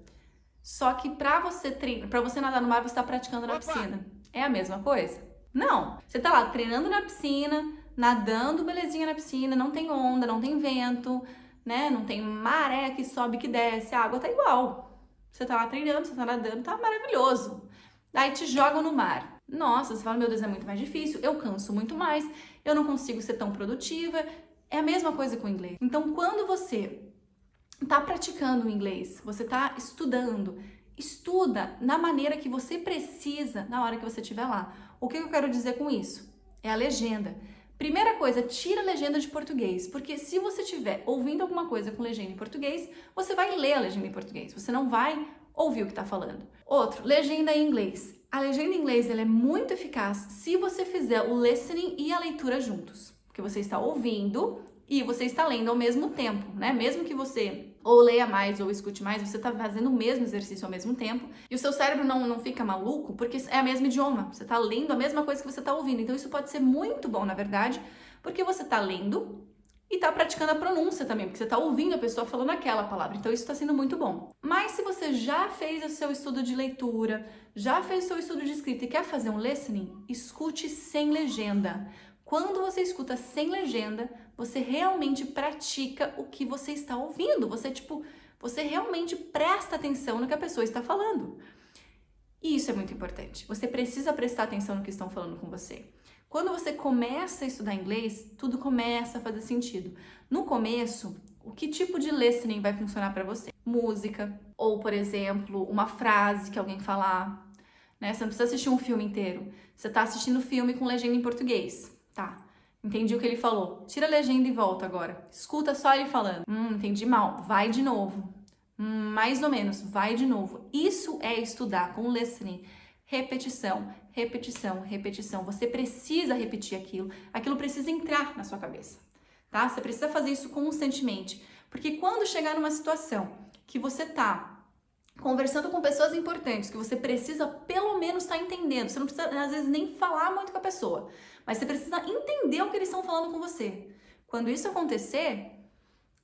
só que para você nadar no mar, você está praticando na piscina. É a mesma coisa? Não, você tá lá treinando na piscina, nadando belezinha na piscina, não tem onda, não tem vento, né? Não tem maré que sobe, que desce, a água tá igual. Você tá lá treinando, você tá nadando, tá maravilhoso. Daí te jogam no mar. Nossa, você fala, meu Deus, é muito mais difícil, eu canso muito mais, eu não consigo ser tão produtiva. É a mesma coisa com o inglês. Então, quando você tá praticando o inglês, você tá estudando, estuda na maneira que você precisa na hora que você estiver lá. O que eu quero dizer com isso? É a legenda. Primeira coisa, tira a legenda de português, porque se você estiver ouvindo alguma coisa com legenda em português, você vai ler a legenda em português, você não vai ouvir o que está falando. Outro, legenda em inglês. A legenda em inglês ela é muito eficaz se você fizer o listening e a leitura juntos, porque você está ouvindo e você está lendo ao mesmo tempo, né? Mesmo que você ou leia mais ou escute mais, você está fazendo o mesmo exercício ao mesmo tempo e o seu cérebro não fica maluco porque é o mesmo idioma, você está lendo a mesma coisa que você está ouvindo. Então isso pode ser muito bom, na verdade, porque você está lendo e está praticando a pronúncia também, porque você está ouvindo a pessoa falando aquela palavra. Então isso está sendo muito bom. Mas se você já fez o seu estudo de leitura, já fez o seu estudo de escrita e quer fazer um listening, escute sem legenda. Quando você escuta sem legenda, você realmente pratica o que você está ouvindo. Você realmente presta atenção no que a pessoa está falando. E isso é muito importante. Você precisa prestar atenção no que estão falando com você. Quando você começa a estudar inglês, tudo começa a fazer sentido. No começo, o que tipo de listening vai funcionar para você? Música, ou, por exemplo, uma frase que alguém falar, né? Você não precisa assistir um filme inteiro. Você está assistindo filme com legenda em português. Tá, entendi o que ele falou. Tira a legenda e volta agora. Escuta só ele falando. Entendi mal. Vai de novo. Mais ou menos. Vai de novo. Isso é estudar com listening. Repetição, repetição, repetição. Você precisa repetir aquilo. Aquilo precisa entrar na sua cabeça, tá? Você precisa fazer isso constantemente. Porque quando chegar numa situação que você tá conversando com pessoas importantes, que você precisa pelo menos estar entendendo. Você não precisa, às vezes, nem falar muito com a pessoa, mas você precisa entender o que eles estão falando com você. Quando isso acontecer,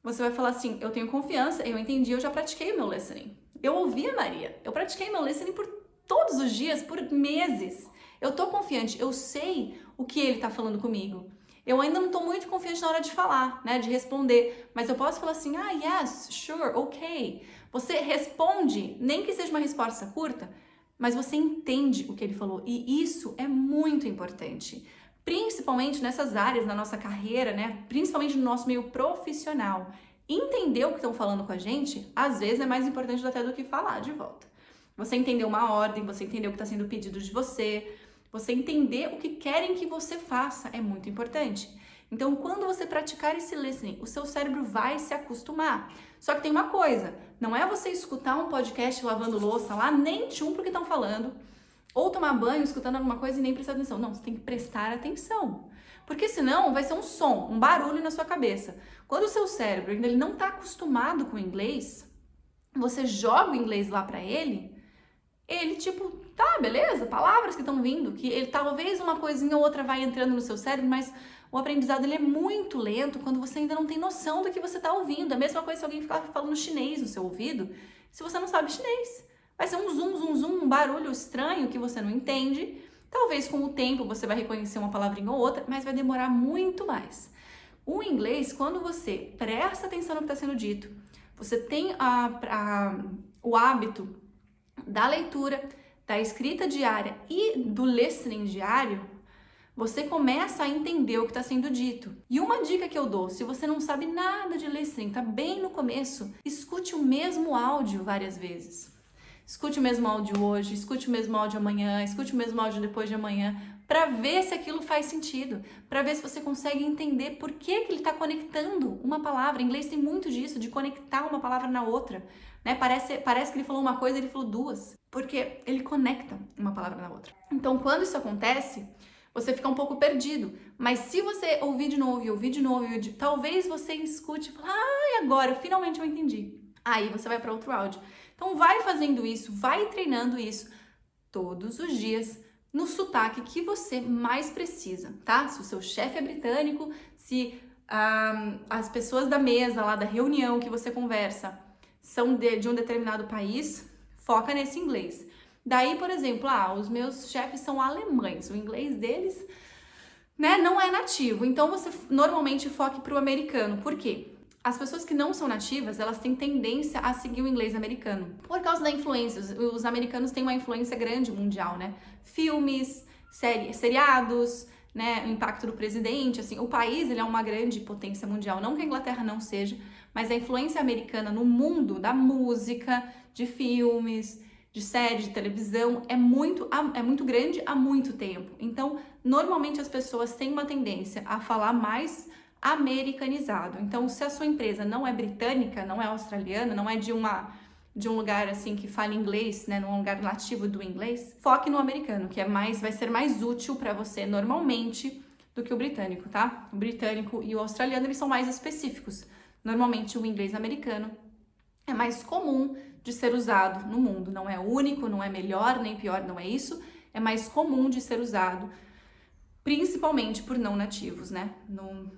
você vai falar assim, eu tenho confiança, eu entendi, eu já pratiquei o meu listening. Eu ouvi a Maria, eu pratiquei meu listening por todos os dias, por meses. Eu tô confiante, eu sei o que ele tá falando comigo. Eu ainda não tô muito confiante na hora de falar, né, de responder, mas eu posso falar assim, yes, sure, ok. Você responde, nem que seja uma resposta curta, mas você entende o que ele falou. E isso é muito importante, principalmente nessas áreas da nossa carreira, né? Principalmente no nosso meio profissional. Entender o que estão falando com a gente, às vezes é mais importante até do que falar de volta. Você entender uma ordem, você entender o que está sendo pedido de você, você entender o que querem que você faça é muito importante. Então, quando você praticar esse listening, o seu cérebro vai se acostumar. Só que tem uma coisa, não é você escutar um podcast lavando louça lá, nem tchum pro que estão falando, ou tomar banho escutando alguma coisa e nem prestar atenção. Não, você tem que prestar atenção. Porque senão vai ser um som, um barulho na sua cabeça. Quando o seu cérebro ainda ele não está acostumado com o inglês, você joga o inglês lá para ele, ele tipo, tá, beleza, palavras que estão vindo, que ele talvez uma coisinha ou outra vai entrando no seu cérebro, mas o aprendizado ele é muito lento quando você ainda não tem noção do que você está ouvindo. A mesma coisa se alguém ficar falando chinês no seu ouvido, se você não sabe chinês. Vai ser um zum, zum, zum, um barulho estranho que você não entende. Talvez com o tempo você vai reconhecer uma palavrinha ou outra, mas vai demorar muito mais. O inglês, quando você presta atenção no que está sendo dito, você tem o hábito da leitura, da escrita diária e do listening diário, você começa a entender o que está sendo dito. E uma dica que eu dou, se você não sabe nada de listening, tá bem no começo, escute o mesmo áudio várias vezes. Escute o mesmo áudio hoje, escute o mesmo áudio amanhã, escute o mesmo áudio depois de amanhã, para ver se aquilo faz sentido, para ver se você consegue entender por que ele está conectando uma palavra. Em inglês tem muito disso, de conectar uma palavra na outra, né? Parece que ele falou uma coisa e ele falou duas, porque ele conecta uma palavra na outra. Então, quando isso acontece, você fica um pouco perdido, mas se você ouvir de novo, talvez você escute e fale, agora, finalmente eu entendi. Aí você vai para outro áudio. Então vai fazendo isso, vai treinando isso todos os dias no sotaque que você mais precisa, tá? Se o seu chefe é britânico, se as pessoas da mesa lá da reunião que você conversa são de um determinado país, foca nesse inglês. Daí, por exemplo, os meus chefes são alemães, o inglês deles, né, não é nativo. Então você normalmente foque para o americano. Por quê? As pessoas que não são nativas, elas têm tendência a seguir o inglês americano. Por causa da influência, os americanos têm uma influência grande mundial, né? Filmes, seriados, né? O impacto do presidente, assim. O país, ele é uma grande potência mundial. Não que a Inglaterra não seja, mas a influência americana no mundo da música, de filmes, de séries, de televisão, é muito grande há muito tempo. Então, normalmente as pessoas têm uma tendência a falar mais americanizado. Então, se a sua empresa não é britânica, não é australiana, não é de um lugar assim que fala inglês, né, num lugar nativo do inglês, foque no americano, que vai ser mais útil para você normalmente do que o britânico, tá? O britânico e o australiano, eles são mais específicos. Normalmente o inglês americano é mais comum de ser usado no mundo, não é único, não é melhor nem pior, não é isso, é mais comum de ser usado principalmente por não nativos, né,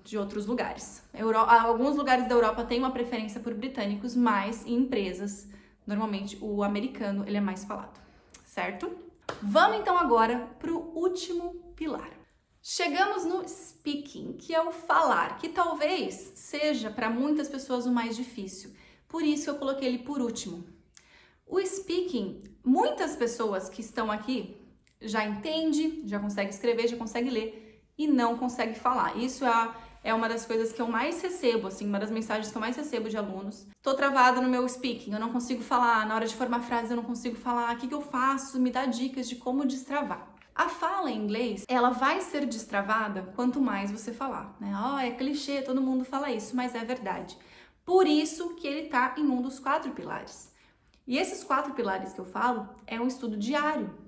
de outros lugares. Alguns lugares da Europa têm uma preferência por britânicos, mas em empresas, normalmente o americano ele é mais falado, certo? Vamos então agora para o último pilar. Chegamos no speaking, que é o falar, que talvez seja para muitas pessoas o mais difícil. Por isso eu coloquei ele por último. O speaking, muitas pessoas que estão aqui já entende, já consegue escrever, já consegue ler e não consegue falar. Isso é uma das coisas que eu mais recebo, assim, uma das mensagens que eu mais recebo de alunos. Tô travada no meu speaking, eu não consigo falar, na hora de formar frase eu não consigo falar, o que eu faço? Me dá dicas de como destravar. A fala em inglês, ela vai ser destravada quanto mais você falar, né? É clichê, todo mundo fala isso, mas é verdade. Por isso que ele tá em um dos 4 pilares. E esses 4 pilares que eu falo é um estudo diário.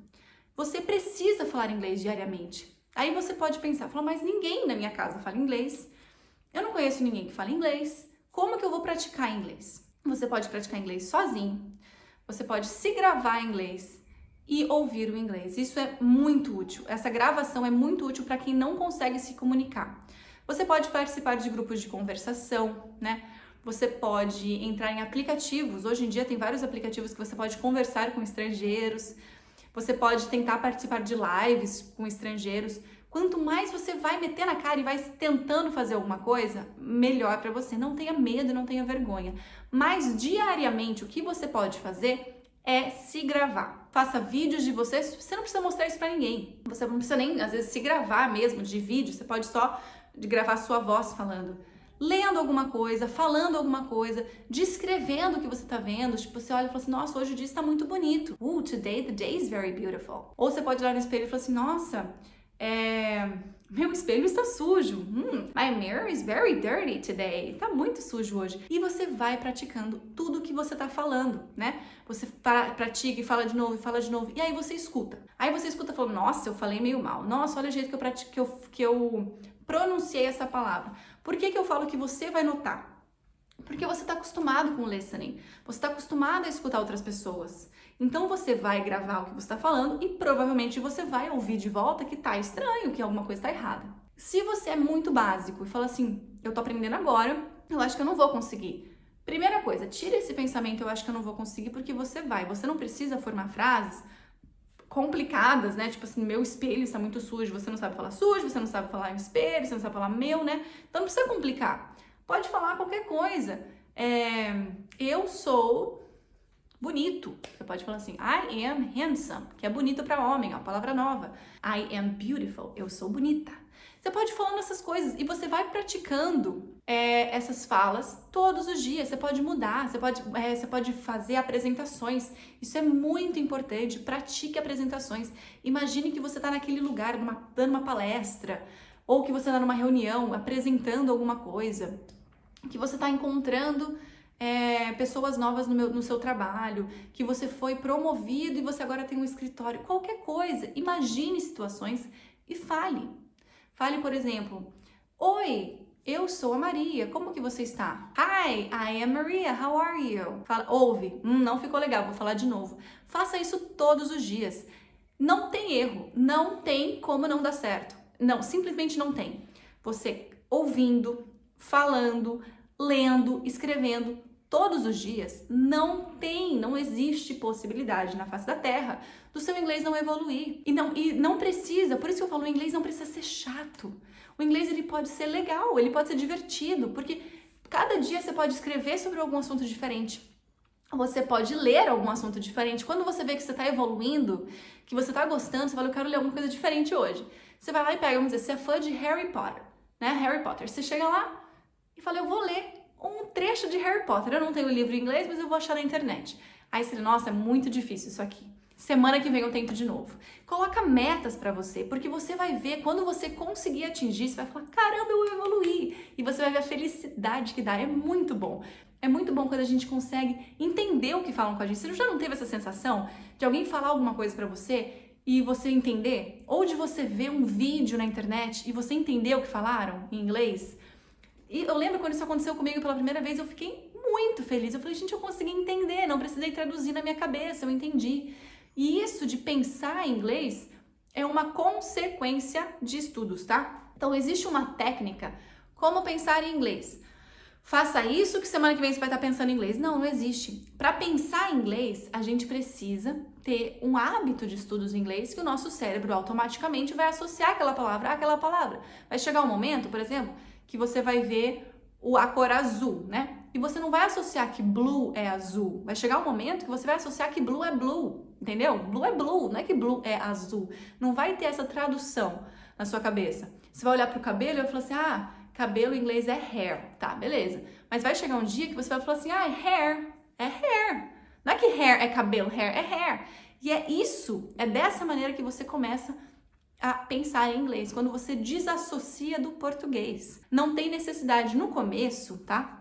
Você precisa falar inglês diariamente. Aí você pode pensar, mas ninguém na minha casa fala inglês. Eu não conheço ninguém que fala inglês. Como que eu vou praticar inglês? Você pode praticar inglês sozinho. Você pode se gravar em inglês e ouvir o inglês. Isso é muito útil. Essa gravação é muito útil para quem não consegue se comunicar. Você pode participar de grupos de conversação, né? Você pode entrar em aplicativos. Hoje em dia tem vários aplicativos que você pode conversar com estrangeiros. Você pode tentar participar de lives com estrangeiros. Quanto mais você vai meter na cara e vai tentando fazer alguma coisa, melhor para você. Não tenha medo, não tenha vergonha. Mas diariamente o que você pode fazer é se gravar. Faça vídeos de você. Você não precisa mostrar isso para ninguém. Você não precisa nem, às vezes, se gravar mesmo de vídeo. Você pode só gravar sua voz falando. Lendo alguma coisa, falando alguma coisa, descrevendo o que você tá vendo. Tipo, você olha e fala assim, nossa, hoje o dia está muito bonito. Today the day is very beautiful. Ou você pode olhar no espelho e falar assim, nossa, meu espelho está sujo. My mirror is very dirty today. Tá muito sujo hoje. E você vai praticando tudo o que você tá falando, né? Você pratica e fala de novo, e fala de novo. E aí você escuta. Aí você escuta falando, nossa, eu falei meio mal. Nossa, olha o jeito que eu pronunciei essa palavra. Por que eu falo que você vai notar? Porque você está acostumado com o listening, você está acostumado a escutar outras pessoas. Então você vai gravar o que você está falando e provavelmente você vai ouvir de volta que tá estranho, que alguma coisa está errada. Se você é muito básico e fala assim, eu tô aprendendo agora, eu acho que eu não vou conseguir. Primeira coisa, tira esse pensamento, eu acho que eu não vou conseguir, porque você vai. Você não precisa formar frases complicadas, né? Tipo assim, meu espelho está muito sujo, você não sabe falar sujo, você não sabe falar espelho, você não sabe falar meu, né? Então não precisa complicar. Pode falar qualquer coisa. Eu sou bonito. Você pode falar assim, I am handsome, que é bonito para homem, é uma palavra nova. I am beautiful, eu sou bonita. Você pode ir falando essas coisas e você vai praticando essas falas todos os dias. Você pode mudar, você pode fazer apresentações. Isso é muito importante. Pratique apresentações. Imagine que você está naquele lugar, dando uma palestra, ou que você está numa reunião, apresentando alguma coisa, que você está encontrando pessoas novas no seu trabalho, que você foi promovido e você agora tem um escritório. Qualquer coisa. Imagine situações e fale. Fale, por exemplo, oi, eu sou a Maria, como que você está? Hi, I am Maria, how are you? Ouve, não ficou legal, vou falar de novo. Faça isso todos os dias. Não tem erro, não tem como não dar certo. Não, simplesmente não tem. Você ouvindo, falando, lendo, escrevendo, todos os dias, não existe possibilidade na face da Terra do seu inglês não evoluir. E não precisa, por isso que eu falo, o inglês não precisa ser chato. O inglês ele pode ser legal, ele pode ser divertido, porque cada dia você pode escrever sobre algum assunto diferente. Você pode ler algum assunto diferente. Quando você vê que você está evoluindo, que você está gostando, você fala, eu quero ler alguma coisa diferente hoje. Você vai lá e pega, vamos dizer, você é fã de Harry Potter, né? Harry Potter. Você chega lá e fala, eu vou ler um trecho de Harry Potter. Eu não tenho o livro em inglês, mas eu vou achar na internet. Aí você, nossa, é muito difícil isso aqui. Semana que vem eu tento de novo. Coloca metas pra você, porque você vai ver, quando você conseguir atingir, você vai falar, caramba, eu evoluí. E você vai ver a felicidade que dá. É muito bom. É muito bom quando a gente consegue entender o que falam com a gente. Você já não teve essa sensação de alguém falar alguma coisa pra você e você entender? Ou de você ver um vídeo na internet e você entender o que falaram em inglês? E eu lembro quando isso aconteceu comigo pela primeira vez, eu fiquei muito feliz. Eu falei, gente, eu consegui entender, não precisei traduzir na minha cabeça, eu entendi. E isso de pensar em inglês é uma consequência de estudos, tá? Então, existe uma técnica como pensar em inglês. Faça isso que semana que vem você vai estar pensando em inglês. Não existe. Para pensar em inglês, a gente precisa ter um hábito de estudos em inglês que o nosso cérebro automaticamente vai associar aquela palavra àquela palavra. Vai chegar um momento, por exemplo, que você vai ver a cor azul, né? E você não vai associar que blue é azul. Vai chegar um momento que você vai associar que blue é blue, entendeu? Blue é blue, não é que blue é azul. Não vai ter essa tradução na sua cabeça. Você vai olhar pro cabelo e vai falar assim, cabelo em inglês é hair. Tá, beleza. Mas vai chegar um dia que você vai falar assim, hair é hair. Não é que hair é cabelo, hair é hair. E é dessa maneira que você começa a pensar em inglês, quando você desassocia do português. Não tem necessidade no começo, tá?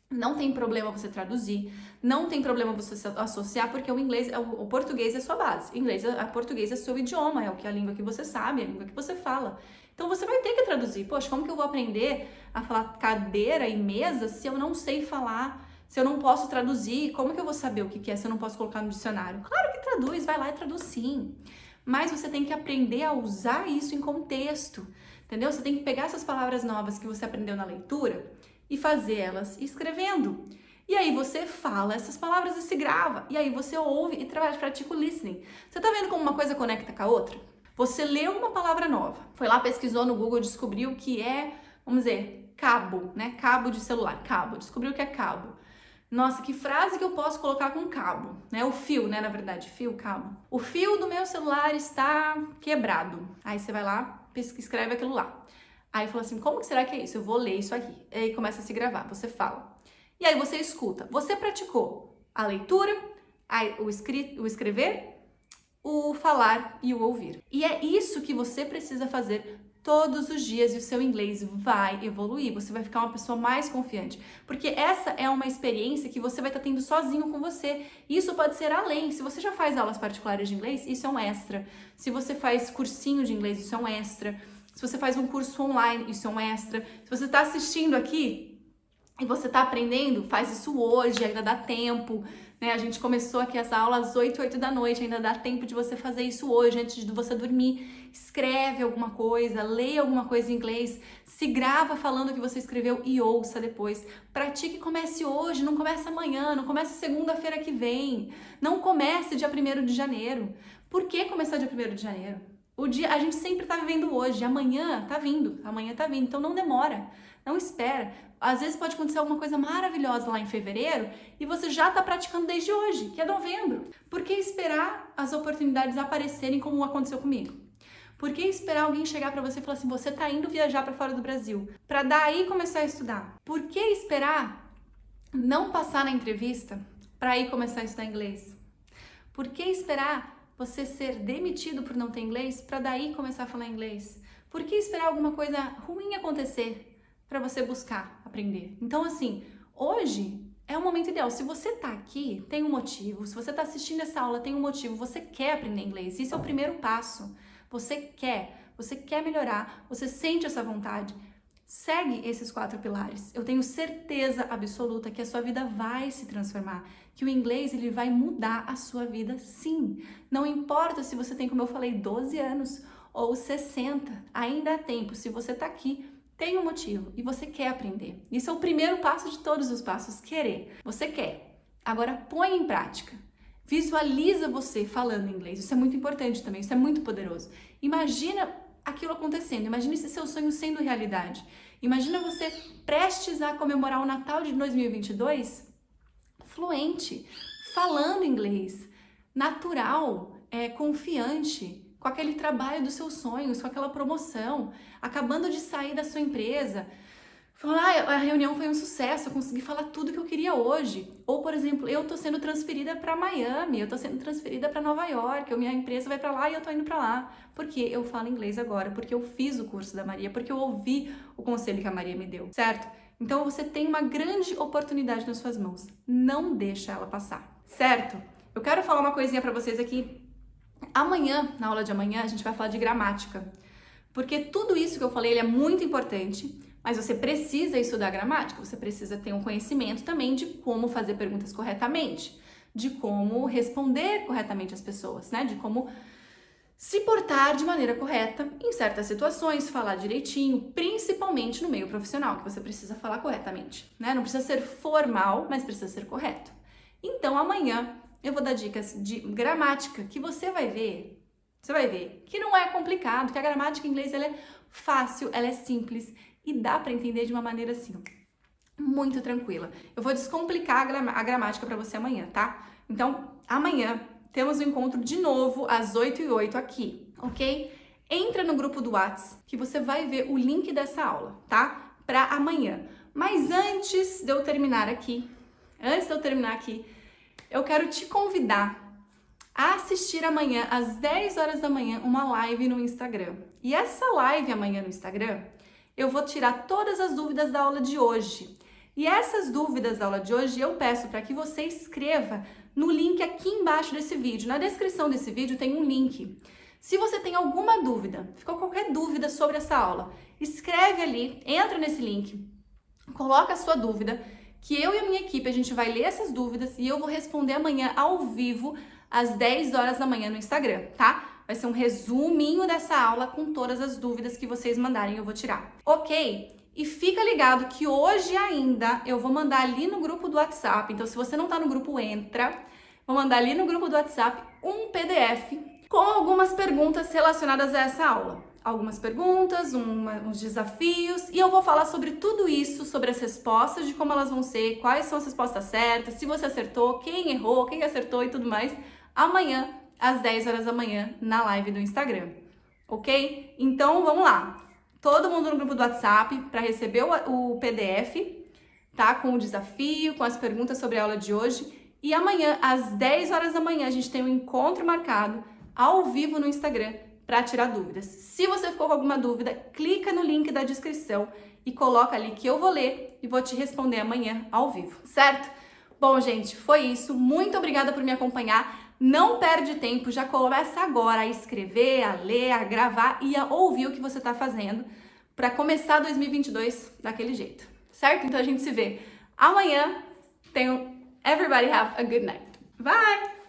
Não tem problema você traduzir, não tem problema você se associar, porque o português é sua base. Português é seu idioma, é a língua que você sabe, é a língua que você fala. Então você vai ter que traduzir. Poxa, como que eu vou aprender a falar cadeira e mesa se eu não sei falar, se eu não posso traduzir? Como que eu vou saber o que é se eu não posso colocar no dicionário? Claro que traduz, vai lá e traduz sim. Mas você tem que aprender a usar isso em contexto, entendeu? Você tem que pegar essas palavras novas que você aprendeu na leitura e fazer elas escrevendo. E aí você fala essas palavras e se grava. E aí você ouve e pratica o listening. Você tá vendo como uma coisa conecta com a outra? Você leu uma palavra nova, foi lá, pesquisou no Google, descobriu que é, vamos dizer, cabo, né? Cabo de celular, cabo. Descobriu que é cabo. Nossa, que frase que eu posso colocar com cabo, né? O fio, né? Na verdade, fio, cabo. O fio do meu celular está quebrado. Aí você vai lá, escreve aquilo lá. Aí fala assim, como que será que é isso? Eu vou ler isso aqui. Aí começa a se gravar, você fala. E aí você escuta. Você praticou a leitura, o escrever, o falar e o ouvir. E é isso que você precisa fazer todos os dias e o seu inglês vai evoluir. Você vai ficar uma pessoa mais confiante. Porque essa é uma experiência que você vai estar tendo sozinho com você. Isso pode ser além. Se você já faz aulas particulares de inglês, isso é um extra. Se você faz cursinho de inglês, isso é um extra. Se você faz um curso online, isso é um extra. Se você está assistindo aqui e você tá aprendendo, faz isso hoje, ainda dá tempo, né? A gente começou aqui essa aula às 8 da noite, ainda dá tempo de você fazer isso hoje, antes de você dormir. Escreve alguma coisa, leia alguma coisa em inglês, se grava falando o que você escreveu e ouça depois. Pratique e comece hoje, não comece amanhã, não comece segunda-feira que vem, não comece dia 1º de janeiro. Por que começar dia 1º de janeiro? A gente sempre tá vivendo hoje, amanhã tá vindo, então não demora, não espera. Às vezes pode acontecer alguma coisa maravilhosa lá em fevereiro e você já tá praticando desde hoje, que é novembro. Por que esperar as oportunidades aparecerem como aconteceu comigo? Por que esperar alguém chegar para você e falar assim, você tá indo viajar para fora do Brasil, para daí começar a estudar? Por que esperar não passar na entrevista para aí começar a estudar inglês? Por que esperar você ser demitido por não ter inglês para daí começar a falar inglês? Por que esperar alguma coisa ruim acontecer para você buscar aprender? Então, assim, hoje é o momento ideal. Se você tá aqui, tem um motivo. Se você tá assistindo essa aula, tem um motivo. Você quer aprender inglês. Isso é o primeiro passo. Você quer melhorar, você sente essa vontade. Segue esses 4 pilares. Eu tenho certeza absoluta que a sua vida vai se transformar, que o inglês ele vai mudar a sua vida, sim. Não importa se você tem, como eu falei, 12 anos ou 60, ainda há tempo. Se você tá aqui, tem um motivo e você quer aprender. Isso é o primeiro passo de todos os passos, querer. Você quer. Agora põe em prática. Visualiza você falando inglês. Isso é muito importante também, isso é muito poderoso. Imagina aquilo acontecendo, imagina esse seu sonho sendo realidade. Imagina você prestes a comemorar o Natal de 2022 fluente, falando inglês, natural, confiante, com aquele trabalho dos seus sonhos, com aquela promoção, acabando de sair da sua empresa, falando, a reunião foi um sucesso, eu consegui falar tudo que eu queria hoje. Ou, por exemplo, eu tô sendo transferida para Miami, eu tô sendo transferida para Nova York, minha empresa vai para lá e eu tô indo para lá. Porque eu falo inglês agora, porque eu fiz o curso da Maria, porque eu ouvi o conselho que a Maria me deu, certo? Então você tem uma grande oportunidade nas suas mãos. Não deixa ela passar, certo? Eu quero falar uma coisinha para vocês aqui. Amanhã, na aula de amanhã, a gente vai falar de gramática. Porque tudo isso que eu falei, ele é muito importante. Mas você precisa estudar gramática, você precisa ter um conhecimento também de como fazer perguntas corretamente, de como responder corretamente às pessoas, né? De como se portar de maneira correta em certas situações, falar direitinho, principalmente no meio profissional, que você precisa falar corretamente, né? Não precisa ser formal, mas precisa ser correto. Então, amanhã eu vou dar dicas de gramática que você vai ver que não é complicado, que a gramática em inglês ela é fácil, ela é simples, e dá para entender de uma maneira assim, muito tranquila. Eu vou descomplicar a gramática para você amanhã, tá? Então, amanhã temos um encontro de novo às 8h08 aqui, ok? Entra no grupo do WhatsApp que você vai ver o link dessa aula, tá? Para amanhã. Mas antes de eu terminar aqui, eu quero te convidar a assistir amanhã às 10 horas da manhã uma live no Instagram. E essa live amanhã no Instagram, eu vou tirar todas as dúvidas da aula de hoje. E essas dúvidas da aula de hoje eu peço para que você escreva no link aqui embaixo desse vídeo. Na descrição desse vídeo tem um link. Se você tem alguma dúvida, ficou qualquer dúvida sobre essa aula, escreve ali, entra nesse link, coloca a sua dúvida, que eu e a minha equipe a gente vai ler essas dúvidas e eu vou responder amanhã ao vivo às 10 horas da manhã no Instagram, tá? Vai ser um resuminho dessa aula com todas as dúvidas que vocês mandarem, eu vou tirar. Ok? E fica ligado que hoje ainda eu vou mandar ali no grupo do WhatsApp, então se você não tá no grupo, entra. Vou mandar ali no grupo do WhatsApp um PDF com algumas perguntas relacionadas a essa aula. Algumas perguntas, uns desafios, e eu vou falar sobre tudo isso, sobre as respostas, de como elas vão ser, quais são as respostas certas, se você acertou, quem errou, quem acertou e tudo mais, amanhã, às 10 horas da manhã, na live do Instagram, ok? Então, vamos lá. Todo mundo no grupo do WhatsApp para receber o PDF, tá? Com o desafio, com as perguntas sobre a aula de hoje. E amanhã, às 10 horas da manhã, a gente tem um encontro marcado ao vivo no Instagram para tirar dúvidas. Se você ficou com alguma dúvida, clica no link da descrição e coloca ali que eu vou ler e vou te responder amanhã ao vivo, certo? Bom, gente, foi isso. Muito obrigada por me acompanhar. Não perde tempo, já começa agora a escrever, a ler, a gravar e a ouvir o que você está fazendo para começar 2022 daquele jeito, certo? Então a gente se vê amanhã. Everybody have a good night. Bye!